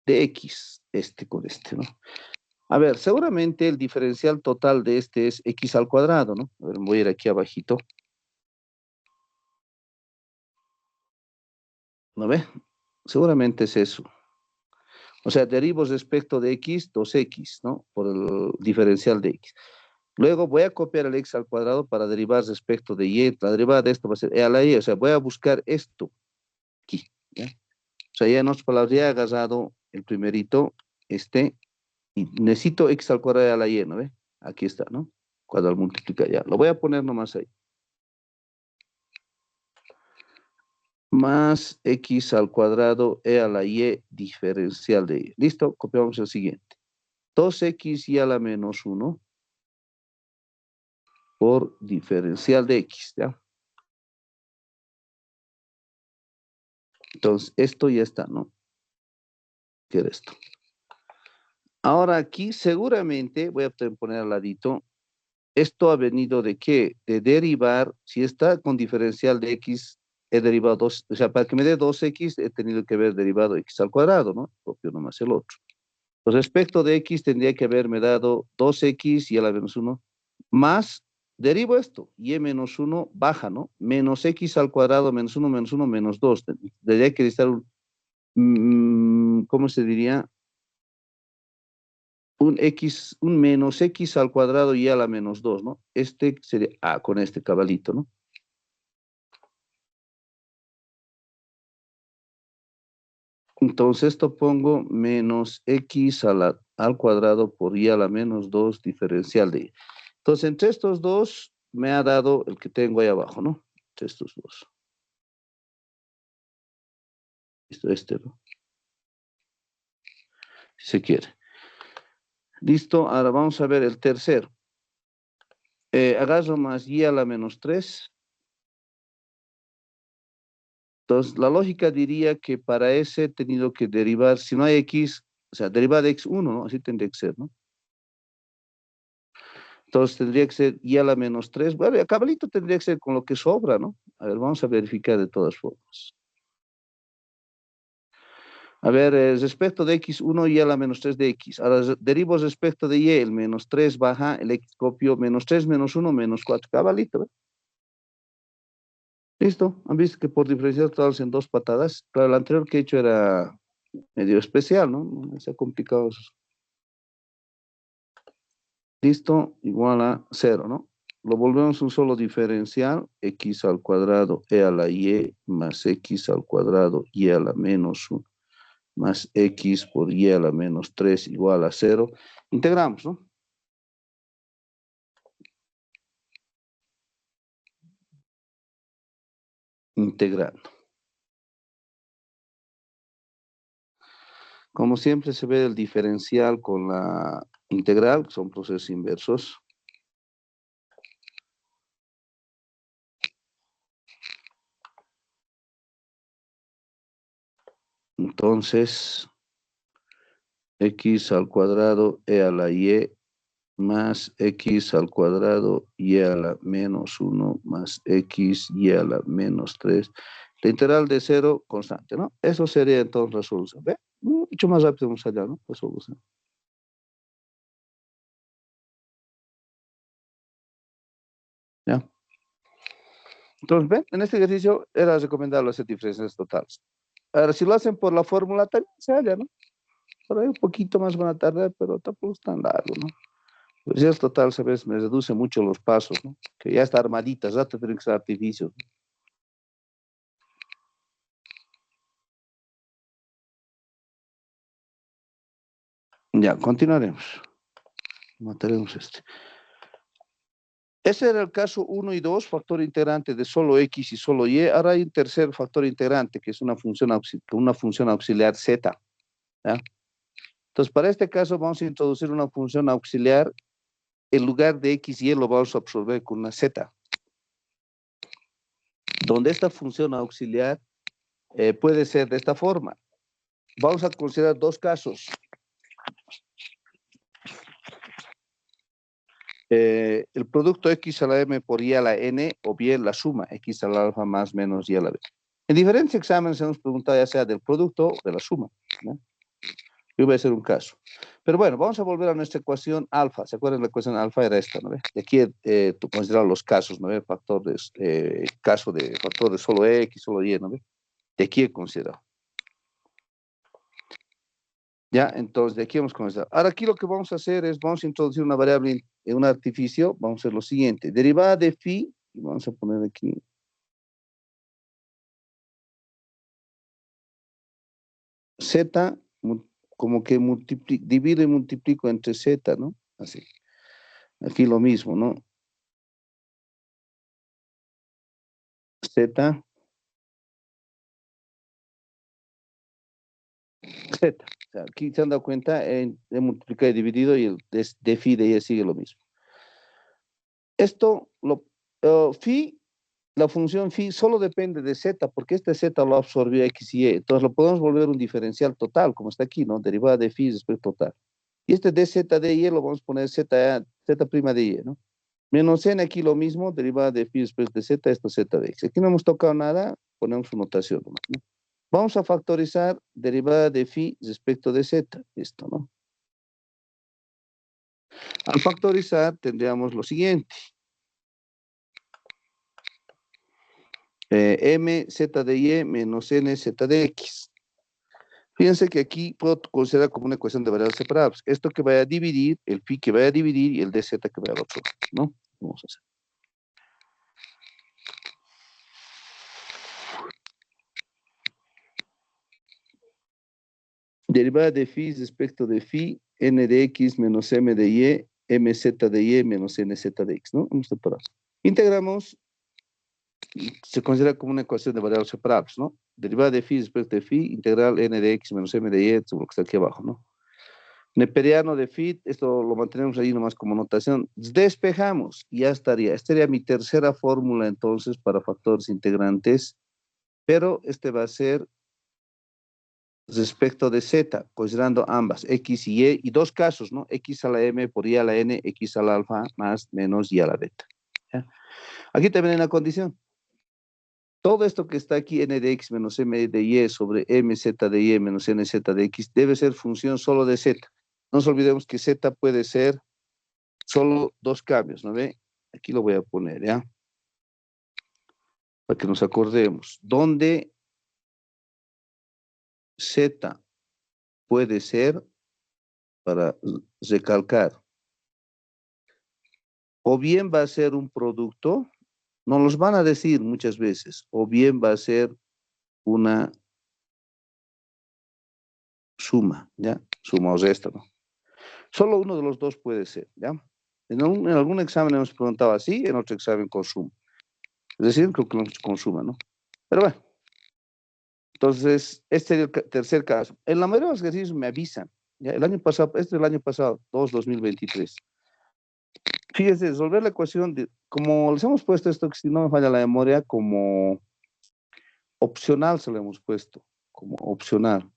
de x, este con este, ¿no? A ver, seguramente el diferencial total de este es x al cuadrado, ¿no? A ver, voy a ir aquí abajito. ¿No ve? Seguramente es eso. O sea, derivo respecto de x, 2x, ¿no? Por el diferencial de x. Luego voy a copiar el x al cuadrado para derivar respecto de y. La derivada de esto va a ser e a la y. O sea, voy a buscar esto aquí, ¿ya? O sea, ya en otras palabras, ya he agarrado el primerito, este, y necesito x al cuadrado de a la y, ¿no ve? Aquí está, ¿no? Cuando lo multiplica ya. Lo voy a poner nomás ahí. Más x al cuadrado e a la y diferencial de y. ¿Listo? Copiamos el siguiente. 2x y a la menos 1 por diferencial de x, ¿ya? Entonces, esto ya está, ¿no? ¿Qué era esto? Ahora aquí seguramente, voy a poner al ladito, Esto ha venido de qué? De derivar, si está con diferencial de x, he derivado 2, o sea, para que me dé 2x, he tenido que haber derivado x al cuadrado, ¿no? Propio uno más el otro. Pues respecto de x, tendría que haberme dado 2x y a la menos 1, más, derivo esto, y menos 1 baja, ¿no? Menos x al cuadrado, menos 1, menos 2. Tendría que estar un, ¿cómo se diría? Un menos x al cuadrado y a la menos 2, ¿no? Este sería, con este cabalito, ¿no? Entonces esto pongo menos x al cuadrado por y a la menos 2 diferencial de y. Entonces entre estos dos me ha dado el que tengo ahí abajo, ¿no? Entre estos dos. Listo, este, ¿no? Si se quiere. Listo, ahora vamos a ver el tercero. Agarro más y a la menos 3. Entonces, la lógica diría que para ese he tenido que derivar, si no hay x, o sea, derivar de x1, ¿no? Así tendría que ser, ¿no? Entonces tendría que ser y a la menos 3. Bueno, el cabalito tendría que ser con lo que sobra, ¿no? A ver, vamos a verificar de todas formas. A ver, respecto de x1 y a la menos 3 de x. Ahora derivo respecto de y, el menos 3 baja, el x copio, menos 3 menos 1 menos 4. Cabalito, ¿ves? Listo. Han visto que por diferencial total en dos patadas. Claro, el anterior que he hecho era medio especial, ¿no? No se ha complicado. Listo, igual a 0, ¿no? Lo volvemos un solo diferencial, x al cuadrado e a la y más x al cuadrado y a la menos 1 más x por y a la menos 3 igual a 0. Integramos, ¿no? Integrando. Como siempre se ve el diferencial con la integral, que son procesos inversos. Entonces, x al cuadrado e a la y más x al cuadrado y a la menos 1 más x y a la menos 3. La integral de 0 constante, ¿no? Eso sería entonces la solución. ¿Ve? Mucho más rápido vamos allá, ¿no? La solución. ¿Ya? Entonces, ¿ven? En este ejercicio era recomendable hacer diferencias totales. Ahora, si lo hacen por la fórmula, también se halla, ¿no? Por ahí un poquito más van a tardar, pero tampoco es tan largo, ¿no? Diferencias totales, a veces me reduce mucho los pasos, ¿no? Que ya está armadita, ya te tienen que ser artificios. Ya, continuaremos. Mataremos este. Ese era el caso 1 y 2, factor integrante de solo x y solo y. Ahora hay un tercer factor integrante, que es una función auxiliar z. ¿Ya? Entonces, para este caso vamos a introducir una función auxiliar. En lugar de x y lo vamos a absorber con una z. Donde esta función auxiliar puede ser de esta forma. Vamos a considerar dos casos. El producto x a la m por y a la n, o bien la suma x a la alfa más menos y a la b. En diferentes exámenes hemos preguntado ya sea del producto o de la suma, ¿no? Yo voy a hacer un caso. Pero bueno, vamos a volver a nuestra ecuación alfa. ¿Se acuerdan? La ecuación alfa era esta, ¿no ve? De aquí tú considerar los casos, ¿no ve? Factores, caso de factores solo x, solo y, ¿no ve? De aquí he considerado. Ya, entonces de aquí vamos a comenzar. Ahora aquí lo que vamos a hacer es, vamos a introducir una variable en un artificio. Vamos a hacer lo siguiente. Derivada de phi, y vamos a poner aquí z, como que divido y multiplico entre z, ¿no? Así. Aquí lo mismo, ¿no? Z, z. O sea, aquí se han dado cuenta, he multiplicado y dividido y el de phi de y sigue lo mismo. Esto, phi, la función phi solo depende de z, porque este z lo absorbió x y y. Entonces lo podemos volver un diferencial total, como está aquí, ¿no? Derivada de phi respecto total. Y este dz de y lo vamos a poner z prima de y, ¿no? Menos n aquí lo mismo, derivada de phi después de z, esto z de x. Aquí no hemos tocado nada, ponemos su notación nomás, ¿no? Vamos a factorizar derivada de phi respecto de z, esto, ¿no? Al factorizar tendríamos lo siguiente. M z de y menos n z de x. Fíjense que aquí puedo considerar como una ecuación de variables separables. Esto que vaya a dividir, el phi que vaya a dividir y el dz que vaya al otro lado, ¿no? Vamos a hacer. Derivada de phi respecto de phi, n de x menos m de y, mz de y menos nz de x, ¿no? Vamos a separar. Integramos, se considera como una ecuación de variables separables, ¿no? Derivada de phi respecto de phi, integral n de x menos m de y, sobre lo que está aquí abajo, ¿no? Neperiano de phi, esto lo mantenemos ahí nomás como notación. Despejamos, ya estaría. Esta sería mi tercera fórmula entonces para factores integrantes, pero este va a ser respecto de z, considerando ambas, x y y dos casos, ¿no? X a la m por y a la n, x a la alfa más menos y a la beta. ¿Ya? Aquí también hay una condición. Todo esto que está aquí, n de x menos m de y sobre mz de y menos nz de x, debe ser función solo de z. No nos olvidemos que z puede ser solo dos cambios, ¿no ve? Aquí lo voy a poner, ¿ya? Para que nos acordemos. Donde z puede ser, para recalcar, o bien va a ser un producto, nos los van a decir muchas veces, o bien va a ser una suma, ¿ya? Suma o resta, ¿no? Solo uno de los dos puede ser, ¿ya? En algún examen hemos preguntado así, en otro examen con suma. Es decir, creo que lo hemos hecho con suma, ¿no? Pero bueno, entonces, este es el tercer caso. En la mayoría de los ejercicios me avisan, ¿ya? El año pasado, este es el año pasado, 2023. Fíjense, resolver la ecuación, como les hemos puesto esto, que si no me falla la memoria, como opcional se lo hemos puesto, como opcional.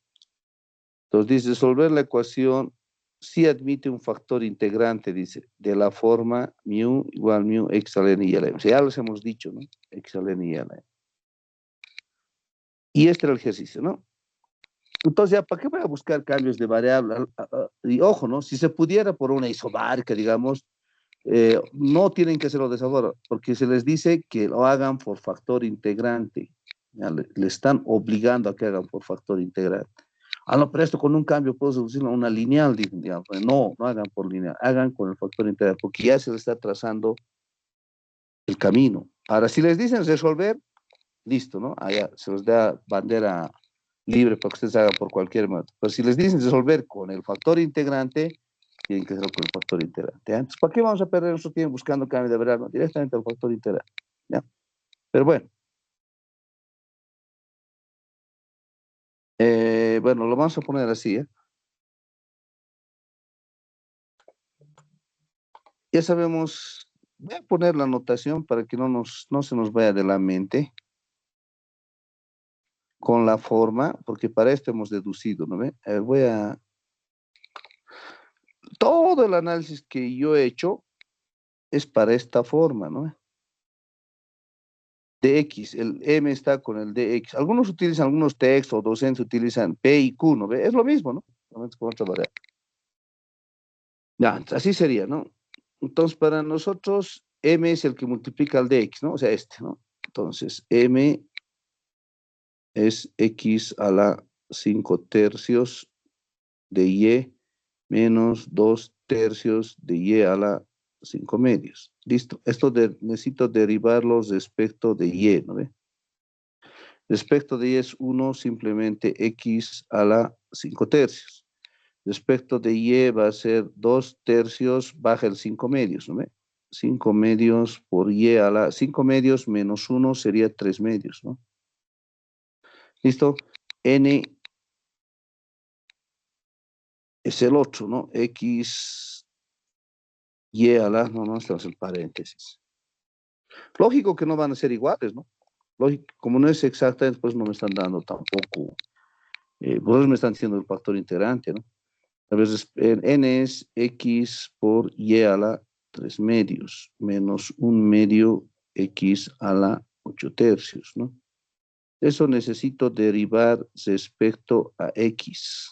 Entonces dice, resolver la ecuación si admite un factor integrante, dice, de la forma mu igual mu x al n y a la m. O sea, ya les hemos dicho, ¿no? X al n y a la m. Y este era el ejercicio, ¿no? Entonces, ya, ¿para qué voy a buscar cambios de variable? Y ojo, ¿no? Si se pudiera por una isobárica, digamos, no tienen que hacerlo de esa forma, porque se les dice que lo hagan por factor integrante. Ya, le están obligando a que hagan por factor integrante. Ah, no, pero esto con un cambio puedo reducirlo a una lineal, digamos. No, no hagan por lineal, hagan con el factor integral, porque ya se les está trazando el camino. Ahora, si les dicen resolver, listo, ¿no? Allá se les da bandera libre para que ustedes hagan por cualquier método. Pero si les dicen resolver con el factor integrante, tienen que hacerlo con el factor integrante. ¿Ya? Entonces, ¿para qué vamos a perder nuestro tiempo buscando cambio de variable? No, directamente al factor integrante. ¿Ya? Pero bueno. Bueno, lo vamos a poner así, ¿eh? Ya sabemos, voy a poner la anotación para que no se nos vaya de la mente con la forma, porque para esto hemos deducido, ¿no ve? Todo el análisis que yo he hecho es para esta forma, ¿no? Dx, el M está con el dx. Algunos utilizan, algunos textos o docentes utilizan P y Q, ¿no ve? Es lo mismo, ¿no? Solamente con otra variable. Ya, así sería, ¿no? Entonces, para nosotros, M es el que multiplica al dx, ¿no? O sea, este, ¿no? Entonces, M es x a la 5 tercios de y menos 2 tercios de y a la 5 medios. Listo. Esto necesito derivarlos respecto de y, ¿no ve? Respecto de y es 1, simplemente x a la 5 tercios. Respecto de y va a ser 2 tercios, baja el 5 medios, ¿no ve? 5 medios por y a la 5 medios menos 1 sería 3 medios, ¿no? ¿Listo? N es el otro, ¿no? X, Y a la, no, estamos en paréntesis. Lógico que no van a ser iguales, ¿no? Lógico, como no es exacta, después no me están dando tampoco, pues me están diciendo el factor integrante, ¿no? A veces N es X por Y a la 3 medios, menos 1 medio x a la 8 tercios, ¿no? Eso necesito derivar respecto a x.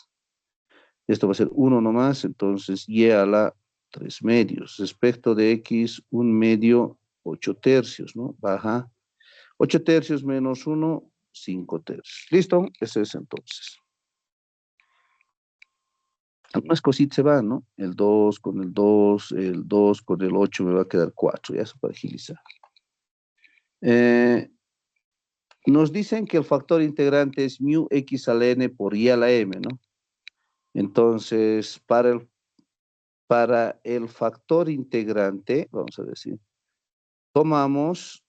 Esto va a ser 1 nomás, entonces y a la 3 medios. Respecto de x, 1 medio, 8 tercios, ¿no? Baja 8 tercios menos 1, 5 tercios. ¿Listo? Ese es entonces. Algunas cositas se van, ¿no? El 2 con el 2, el 2 con el 8 me va a quedar 4, ya eso para agilizar. Nos dicen que el factor integrante es mu x a la n por y a la m, ¿no? Entonces, para el factor integrante, vamos a decir, tomamos,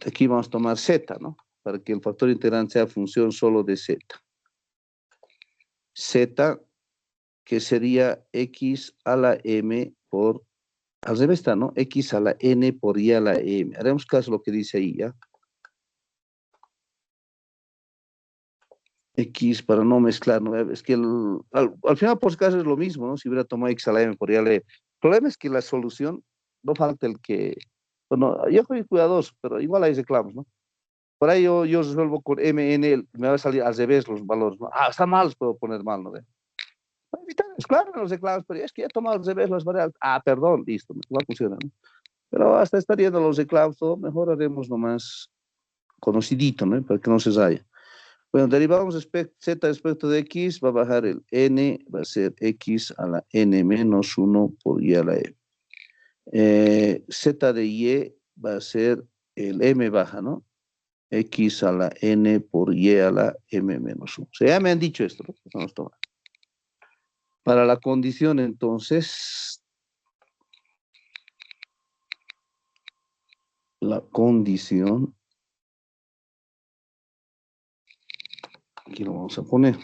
aquí vamos a tomar z, ¿no? Para que el factor integrante sea función solo de z. Z, que sería x a la m por, al revés está, ¿no? X a la n por y a la m. Haremos caso a lo que dice ahí, ¿ya? X para no mezclar, ¿no? Es que al final por si acaso es lo mismo, ¿no? Si hubiera tomado X a la M por Y a la E. El problema es que la solución, no falta el que, bueno, yo soy cuidadoso, pero igual hay reclamos, ¿no? Por ahí yo resuelvo con M, N, me va a salir al revés los valores, ¿no? Ah, está mal, los puedo poner mal, ¿no? Para evitar, es claro, los reclamos, pero es que ya he tomado al revés las variables. Ah, perdón, listo, igual funciona, ¿no? Pero hasta estar yendo los reclamos, todo, mejor haremos nomás conocidito, ¿no? Para que no se raya. Bueno, derivamos z respecto de x, va a bajar el n, va a ser x a la n menos 1 por y a la m. Z de y va a ser el m baja, ¿no? X a la n por y a la m menos 1. O sea, ya me han dicho esto, ¿no? Vamos a tomar. Para la condición, entonces, la condición, aquí lo vamos a poner.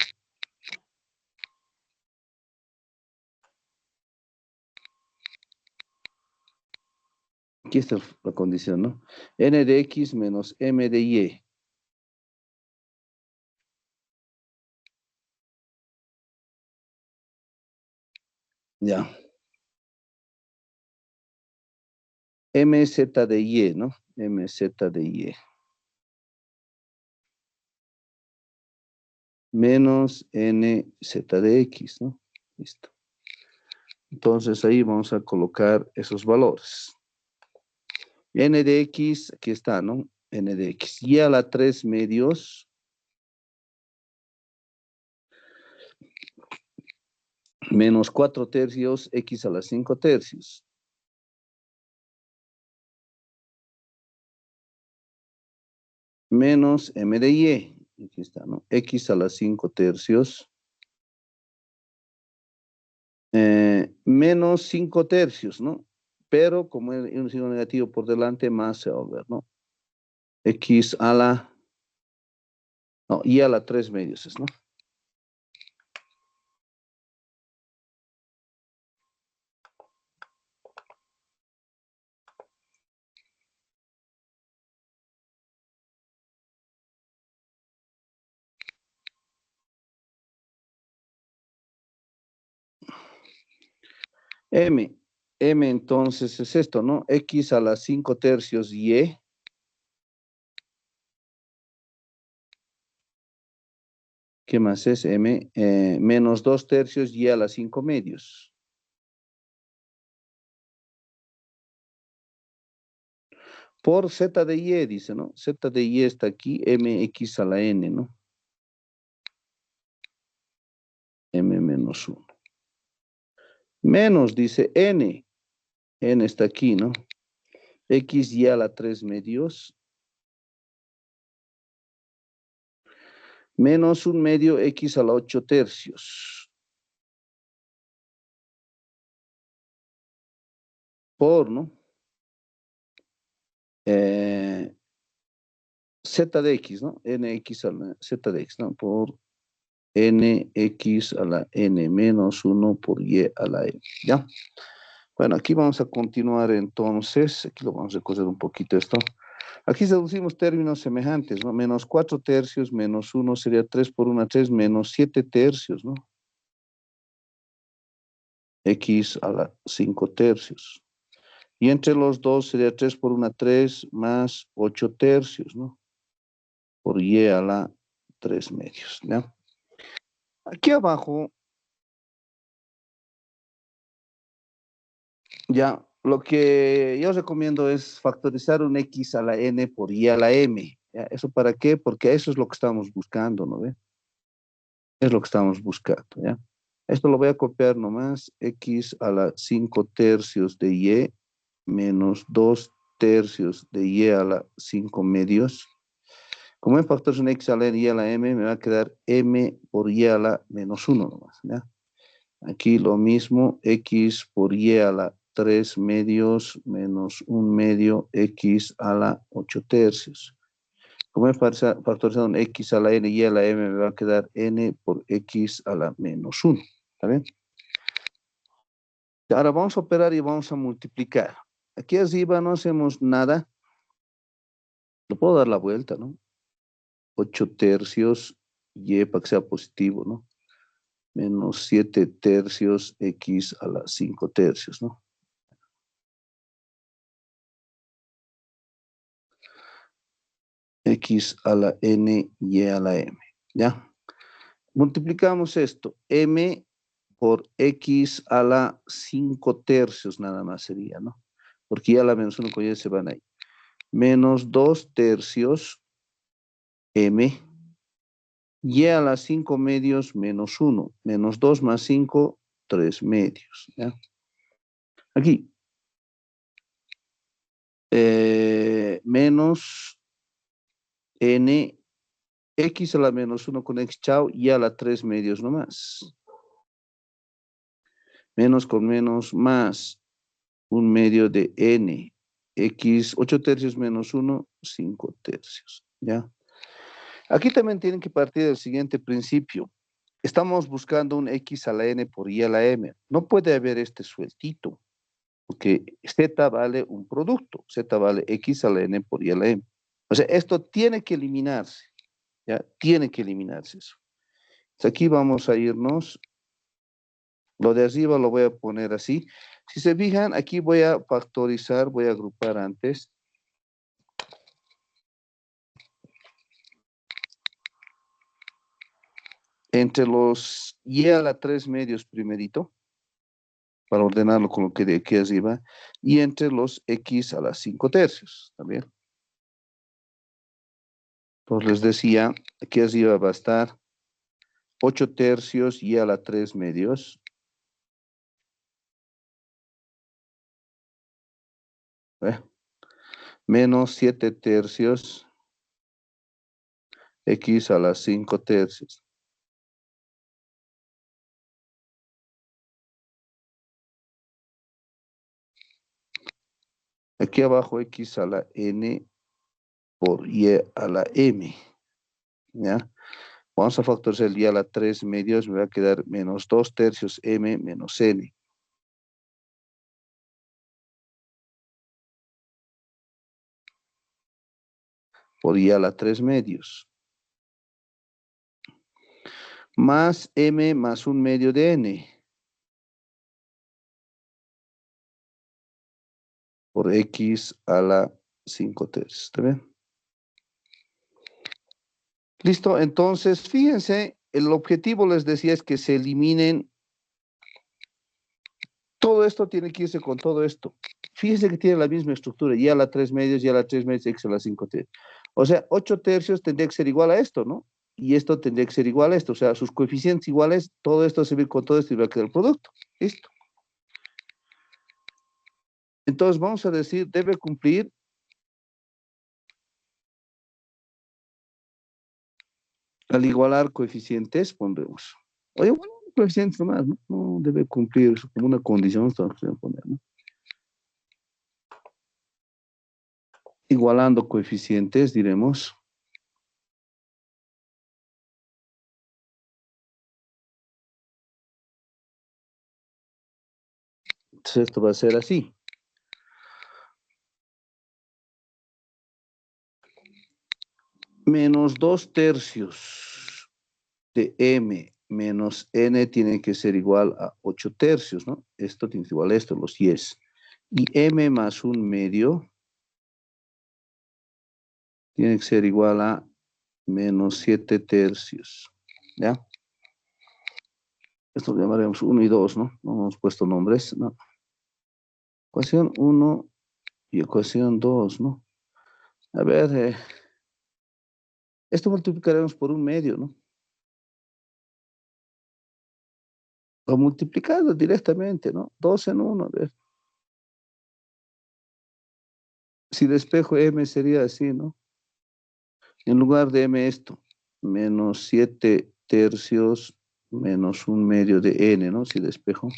Aquí está la condición, ¿no? N de x menos m de y. Ya. MZ de y, ¿no? MZ de y. Menos NZ de x, ¿no? Listo. Entonces ahí vamos a colocar esos valores. N de x, aquí está, ¿no? N de x. Y a la 3 medios. Menos 4 tercios, x a la 5 tercios. Menos m de y. Aquí está, ¿no? X a la 5 tercios. Menos 5 tercios, ¿no? Pero como hay un signo negativo por delante, más se va a volver, ¿no? X a la... No, y a la 3 medios, ¿no? M entonces es esto, ¿no? X a la 5 tercios y. ¿Qué más es M? Menos 2 tercios y a la 5 medios. Por Z de Y, dice, ¿no? Z de Y está aquí, MX a la N, ¿no? M menos 1. Menos, dice N. N está aquí, ¿no? X y a la 3 medios. Menos 1 medio X a la 8 tercios. Por, ¿no? Z de X, ¿no? NX a la Z de X, ¿no? Por nx a la n menos 1 por y a la n, ¿ya? Bueno, aquí vamos a continuar entonces, aquí lo vamos a recoger un poquito esto. Aquí deducimos términos semejantes, ¿no? Menos 4 tercios menos 1 sería 3 por 1, 3 menos 7 tercios, ¿no? x a la 5 tercios. Y entre los dos sería 3 por 1, 3 más 8 tercios, ¿no? Por y a la 3 medios, ¿ya? Aquí abajo, ya, lo que yo recomiendo es factorizar un x a la n por y a la m. ¿Ya? ¿Eso para qué? Porque eso es lo que estamos buscando, ¿no ve? Es lo que estamos buscando, ¿ya? Esto lo voy a copiar nomás, x a la 5 tercios de y menos 2 tercios de y a la 5 medios. Como en factores un x a la n y a la m, me va a quedar m por y a la menos 1 nomás, ¿ya? Aquí lo mismo, x por y a la 3 medios menos 1 medio x a la 8 tercios. Como he factorizado un x a la n y a la m, me va a quedar n por x a la menos 1. ¿Está bien? Ahora vamos a operar y vamos a multiplicar. Aquí arriba no hacemos nada. Lo puedo dar la vuelta, ¿no? 8 tercios y para que sea positivo, ¿no? Menos 7 tercios x a la 5 tercios, ¿no? X a la n y a la m, ¿ya? Multiplicamos esto, m por x a la 5 tercios nada más sería, ¿no? Porque ya la menos 1 con y se van ahí. Menos 2 tercios m, y a la 5 medios menos 1, menos 2 más 5, 3 medios, ¿ya? Aquí, menos n, x a la menos 1 con x, chao, y a la 3 medios nomás. Menos con menos más 1 medio de n, x, 8 tercios menos 1, 5 tercios, ¿ya? Aquí también tienen que partir del siguiente principio. Estamos buscando un x a la n por y a la m. No puede haber este sueltito, porque z vale un producto. Z vale x a la n por y a la m. O sea, esto tiene que eliminarse, ¿ya? Tiene que eliminarse eso. Entonces aquí vamos a irnos. Lo de arriba lo voy a poner así. Si se fijan, aquí voy a factorizar, voy a agrupar antes. Entre los y a la 3 medios primerito, para ordenarlo con lo que de aquí arriba, y entre los x a la 5 tercios, ¿también? Entonces les decía, aquí arriba va a estar 8 tercios y a la 3 medios, ¿eh? Menos 7 tercios, x a la 5 tercios. Aquí abajo x a la n por y a la m, ¿ya? Vamos a factorizar el y a la 3 medios, me va a quedar menos 2 tercios m menos n. Por y a la 3 medios. Más m más 1 medio de n. Por x a la 5 tercios. ¿Está bien? Listo, entonces fíjense, el objetivo les decía es que se eliminen. Todo esto tiene que irse con todo esto. Fíjense que tiene la misma estructura, y a la 3 medios, y a la 3 medios, x a la 5 tercios. O sea, 8 tercios tendría que ser igual a esto, ¿no? Y esto tendría que ser igual a esto. O sea, sus coeficientes iguales, todo esto se ve con todo esto y va a quedar el producto. Listo. Entonces vamos a decir, debe cumplir al igualar coeficientes, pondremos. Oye, bueno, coeficientes nomás, ¿no? No debe cumplir como una condición, estamos poner, ¿no? Igualando coeficientes, diremos. Entonces esto va a ser así. Menos 2 tercios de m menos n tiene que ser igual a 8 tercios, ¿no? Esto tiene que ser igual a esto, los yes. Y m más 1/2 tiene que ser igual a menos 7 tercios, ¿ya? Esto lo llamaremos 1 y 2, ¿no? No hemos puesto nombres, ¿no? Ecuación 1 y ecuación 2, ¿no? A ver, esto multiplicaremos por 1/2, ¿no? O multiplicado directamente, ¿no? 2 en 1, a ver. Si despejo m sería así, ¿no? En lugar de m esto, menos 7 tercios menos 1/2 de n, ¿no? Si despejo.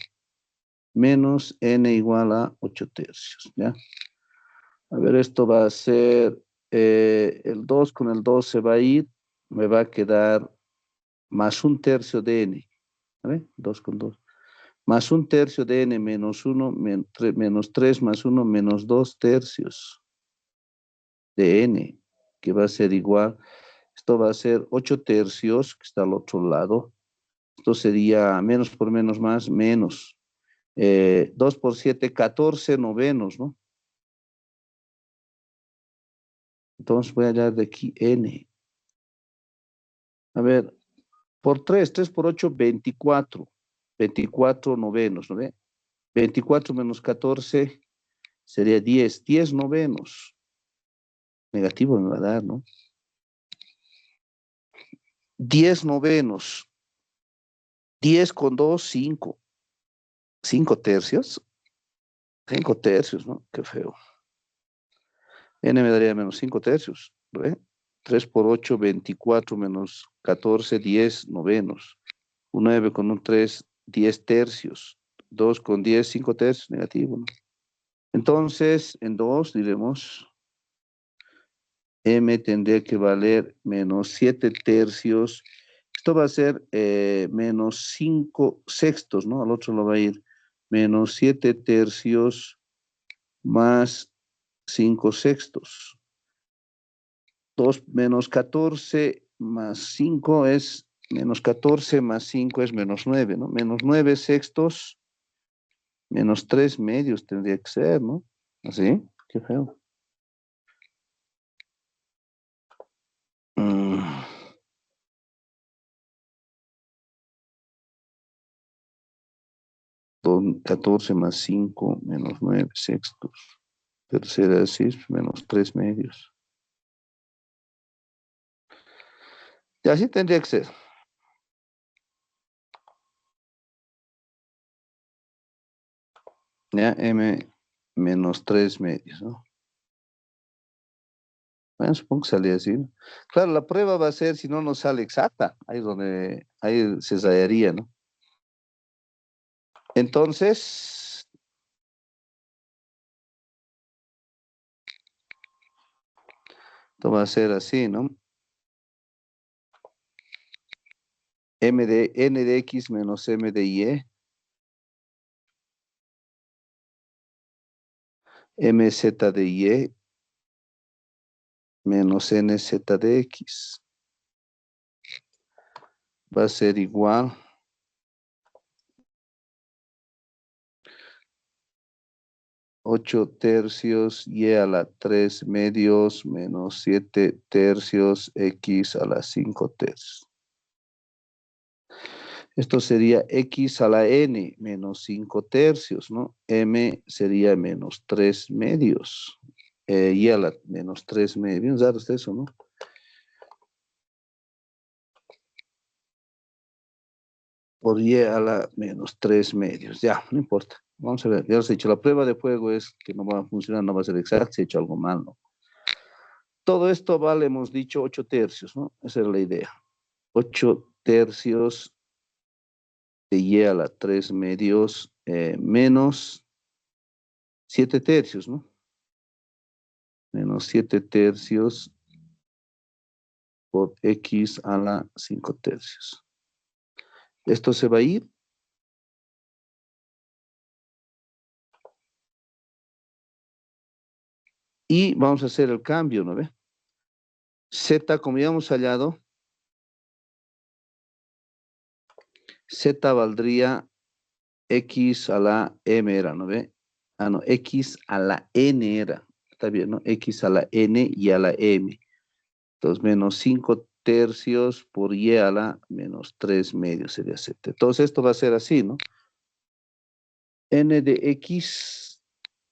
Menos n igual a 8 tercios, ¿ya? A ver, esto va a ser, el 2 con el 2 se va a ir, me va a quedar más 1/3 de n, ¿vale? 2 con 2. Más 1/3 de n menos 1, menos 3 más 1 menos 2 tercios de n, que va a ser igual, esto va a ser 8 tercios, que está al otro lado. Esto sería menos por menos más, menos. 2 por 7, 14 novenos, ¿no? Entonces voy a hallar de aquí n. A ver, por 3, 3 por 8, 24. 24 novenos, ¿no ve? 24 menos 14 sería 10. 10 novenos. Negativo me va a dar, ¿no? 10 novenos. 10 con 2, 5. 5 tercios. 5 tercios, ¿no? Qué feo. N me daría menos 5 tercios, ¿no ve? 3 por 8, 24 menos 14, 10 novenos. Un 9 con un 3, 10 tercios. 2 con 10, 5 tercios, negativo, ¿no? Entonces, en 2 diremos, m tendría que valer menos 7 tercios. Esto va a ser menos 5 sextos, ¿no? Al otro lo va a ir menos 7 tercios más 5 sextos. 2 menos 14 más 5 es menos 14 más 5 es menos 9, ¿no? Menos 9 sextos menos 3 medios tendría que ser, ¿no? ¿Así? Qué feo. Mm, 14 más 5 menos 9 sextos. Tercera así es menos 3 medios. Y así tendría que ser. Ya, m menos 3 medios, ¿no? Bueno, supongo que sale así, ¿no? Claro, la prueba va a ser si no nos sale exacta. Ahí es donde, ahí se rayaría, ¿no? Entonces, esto va a ser así, ¿no? M de n de x menos m de y, mz de y menos nz de x va a ser igual 8 tercios y a la 3 medios menos 7 tercios x a la 5 tercios. Esto sería x a la n menos 5 tercios, ¿no? M sería menos 3 medios. Y a la menos 3 medios. Bien raro está eso, ¿no? Por y a la menos 3 medios. Ya, no importa. Vamos a ver. Ya os he dicho, la prueba de fuego es que no va a funcionar, no va a ser exacto, si he hecho algo mal, ¿no? Todo esto vale, hemos dicho, 8 tercios, ¿no? Esa era la idea. 8 tercios de y a la 3 medios menos 7 tercios, ¿no? Menos 7 tercios por x a la 5 tercios. Esto se va a ir. Y vamos a hacer el cambio, ¿no ve? Z, como ya hemos hallado, Z valdría X a la M era, ¿no ve? Ah, no, X a la N era. Está bien, ¿no? X a la N y a la M. Entonces, menos 5 tercios por Y a la menos 3 medios sería Z. Entonces, esto va a ser así, ¿no? N de X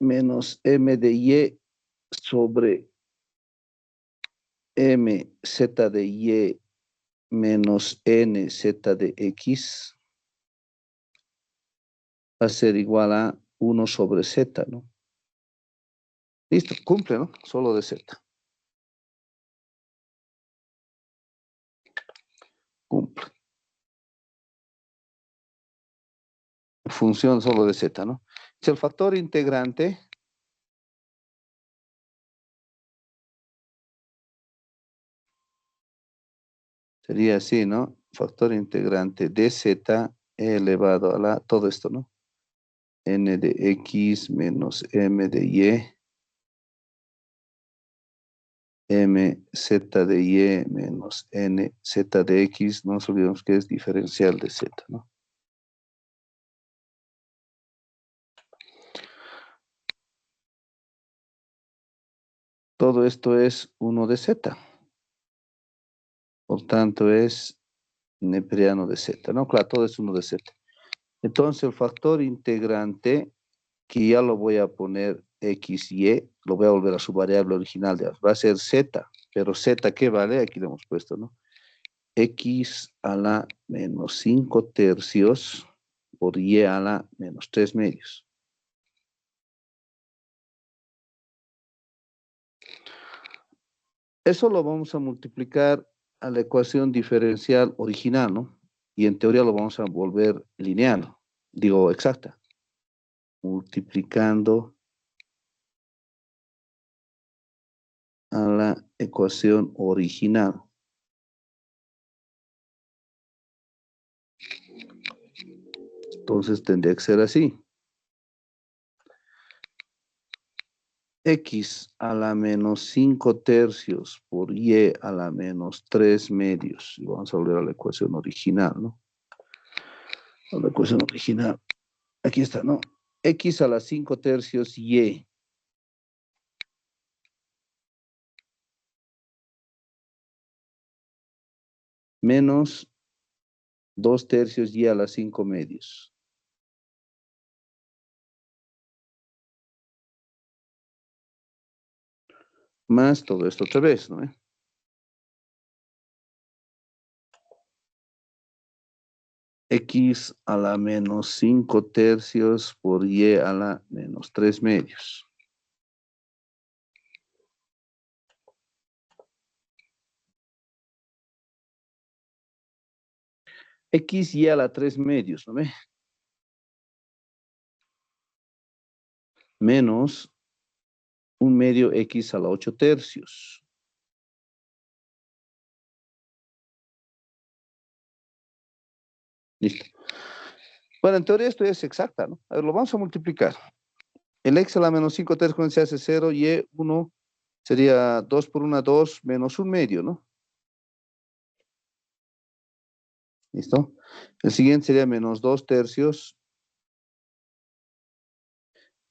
menos M de Y sobre M Z de Y menos N Z de X va a ser igual a 1 sobre Z, ¿no? Listo, cumple, ¿no? Solo de Z. Cumple. Función solo de Z, ¿no? Si el factor integrante sería así, ¿no? Factor integrante de Z elevado a la, todo esto, ¿no? N de X menos M de Y, M Z de Y menos N Z de X, no nos olvidemos que es diferencial de Z, ¿no? Todo esto es 1 de Z. Por tanto, es neperiano de Z, ¿no? Claro, todo es 1 de Z. Entonces, el factor integrante, que ya lo voy a poner X, Y, lo voy a volver a su variable original, va a ser Z, pero Z, ¿qué vale? Aquí lo hemos puesto, ¿no? X a la menos 5 tercios por Y a la menos 3 medios. Eso lo vamos a multiplicar a la ecuación diferencial original, ¿no? Y en teoría lo vamos a volver lineal, digo exacta, multiplicando a la ecuación original. Entonces tendría que ser así. X a la menos 5 tercios por Y a la menos 3 medios. Y vamos a volver a la ecuación original, ¿no? A la ecuación original. Aquí está, ¿no? X a la 5 tercios Y. Menos 2 tercios Y a la 5 medios. Más todo esto otra vez, ¿no? X a la menos 5 tercios por Y a la menos 3 medios. X y a la 3 medios, ¿no ve? Menos 1 medio X a la 8 tercios. Listo. Bueno, en teoría esto es exacta, ¿no? A ver, lo vamos a multiplicar. El X a la menos 5 tercios cuando se hace 0, Y 1 sería 2 por 1, 2, menos 1 medio, ¿no? ¿Listo? El siguiente sería menos 2 tercios.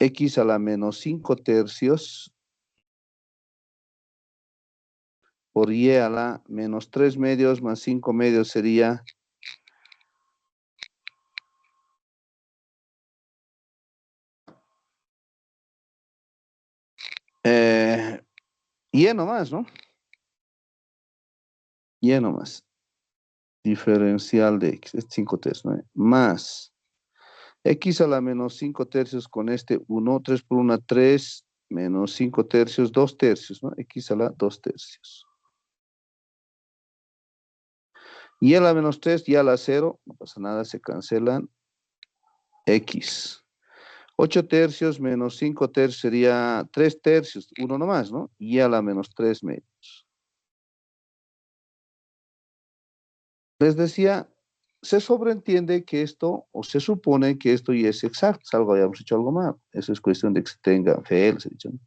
X a la menos 5 tercios por Y a la menos 3 medios más 5 medios sería Y nomás, ¿no? Y nomás. Diferencial de X, es 5 tercios, ¿no? Más X a la menos 5 tercios con este 1, 3 por 1, 3, menos 5 tercios, 2 tercios, ¿no? X a la 2 tercios. Y a la menos 3 y a la 0, no pasa nada, se cancelan. X. 8 tercios menos 5 tercios sería 3 tercios, uno nomás, ¿no? Y a la menos 3 medios. Les decía, se sobreentiende que esto, o se supone que esto ya es exacto, salvo hayamos hecho algo mal. Eso es cuestión de que se tenga fe, les he dicho, ¿no?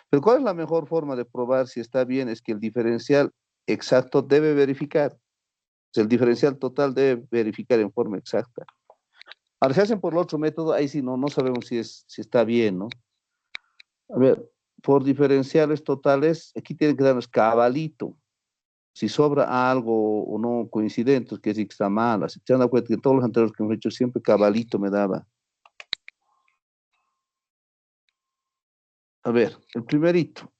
Pero ¿cuál es la mejor forma de probar si está bien? Es que el diferencial exacto debe verificar. El diferencial total debe verificar en forma exacta. Ahora, si hacen por el otro método, ahí sí no sabemos si está bien, ¿no? A ver, por diferenciales totales, aquí tienen que darnos cabalito. Si sobra algo o no coincidente, que sí que está mal. Así se han dado cuenta que todos los anteriores que hemos hecho siempre cabalito me daba. A ver, el primerito.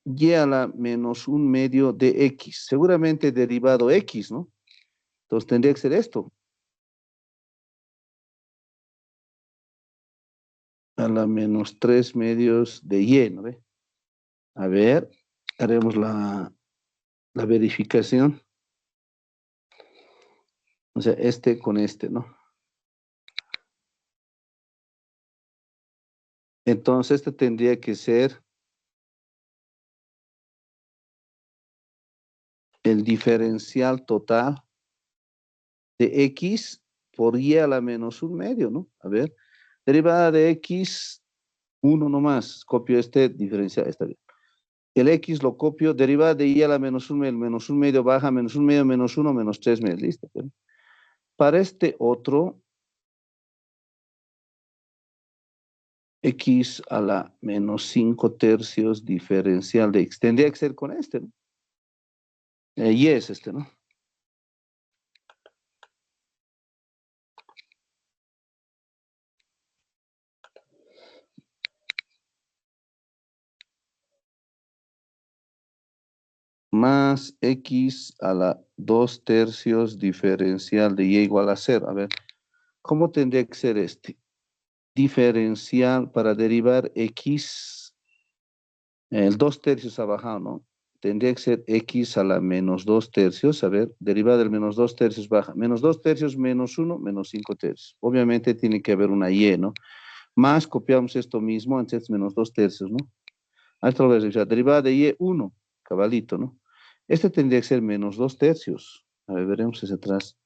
Y a la menos un medio de x. Seguramente derivado x, ¿no? Entonces tendría que ser esto. A la menos 3 medios de y, ¿no ve? A ver, haremos la verificación. O sea, este con este, ¿no? Entonces, este tendría que ser el diferencial total de x por y a la menos un medio, ¿no? A ver, derivada de x, 1 nomás. Copio este diferencial, está bien. El x lo copio, derivada de y a la menos un medio, el menos un medio baja, menos un medio, menos 1, menos 3 medios, listo. ¿Pero? Para este otro, x a la menos 5 tercios diferencial de x. Tendría que ser con este, ¿no? Y es este, ¿no? Más x a la 2 tercios diferencial de y igual a 0. A ver, ¿cómo tendría que ser este? Diferencial para derivar x, el 2 tercios ha bajado, ¿no? Tendría que ser x a la menos 2 tercios. A ver, derivada del menos 2 tercios baja. Menos 2 tercios menos 1, menos 5 tercios. Obviamente tiene que haber una y, ¿no? Más copiamos esto mismo, entonces menos 2 tercios, ¿no? A esto lo voy a revisar. Derivada de y, 1, cabalito, ¿no? Este tendría que ser menos 2 tercios. A ver, veremos hacia atrás.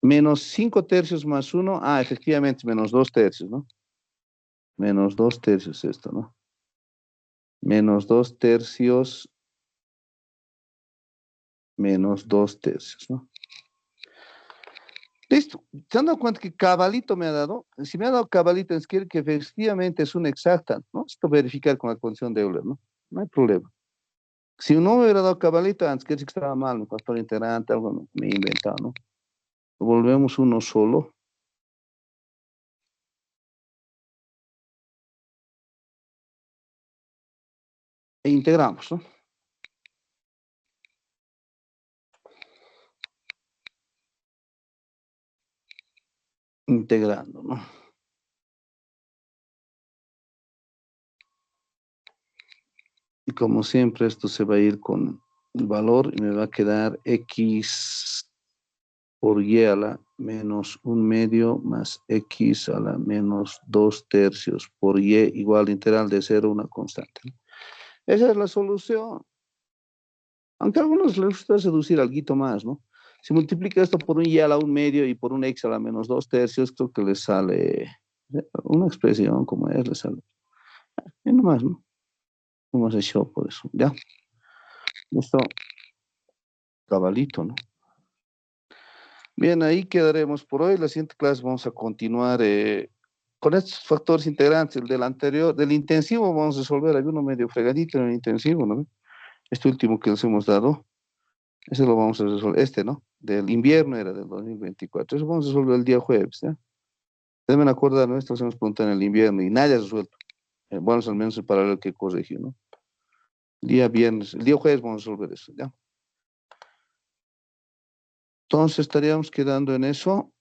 Menos 5 tercios más 1. Ah, efectivamente, menos 2 tercios, ¿no? Menos 2 tercios esto, ¿no? Menos 2 tercios, menos 2 tercios, ¿no? Listo. ¿Se han dado cuenta que cabalito me ha dado? Si me ha dado cabalito, es que efectivamente es una exacta, ¿no? Esto verificar con la condición de Euler, ¿no? No hay problema. Si no me hubiera dado cabalito, antes que estaba mal, un factor integrante, algo me he inventado, ¿no? Volvemos uno solo. E integramos, ¿no? Integrando, ¿no? Y como siempre, esto se va a ir con el valor y me va a quedar x por y a la menos un medio más x a la menos 2 tercios por y igual integral de 0 una constante. Esa es la solución. Aunque a algunos les gusta seducir algo más, ¿no? Si multiplica esto por un y a la un medio y por un x a la menos 2 tercios, creo que le sale una expresión como es, le sale. Y nomás, ¿no? Hemos hecho por eso, ¿ya? Esto, cabalito, ¿no? Bien, ahí quedaremos por hoy. La siguiente clase vamos a continuar con estos factores integrantes. El del anterior, del intensivo, vamos a resolver. Hay uno medio fregadito en el intensivo, ¿no? Este último que les hemos dado, ese lo vamos a resolver. Este, ¿no? Del invierno era del 2024. Eso vamos a resolver el día jueves, ¿ya? Deben acordar, ¿no? Esto lo hemos preguntado en el invierno y nadie ha resuelto. Bueno, al menos el paralelo que corrigió, ¿no? El día viernes, el día jueves vamos a resolver eso, ¿ya? Entonces estaríamos quedando en eso.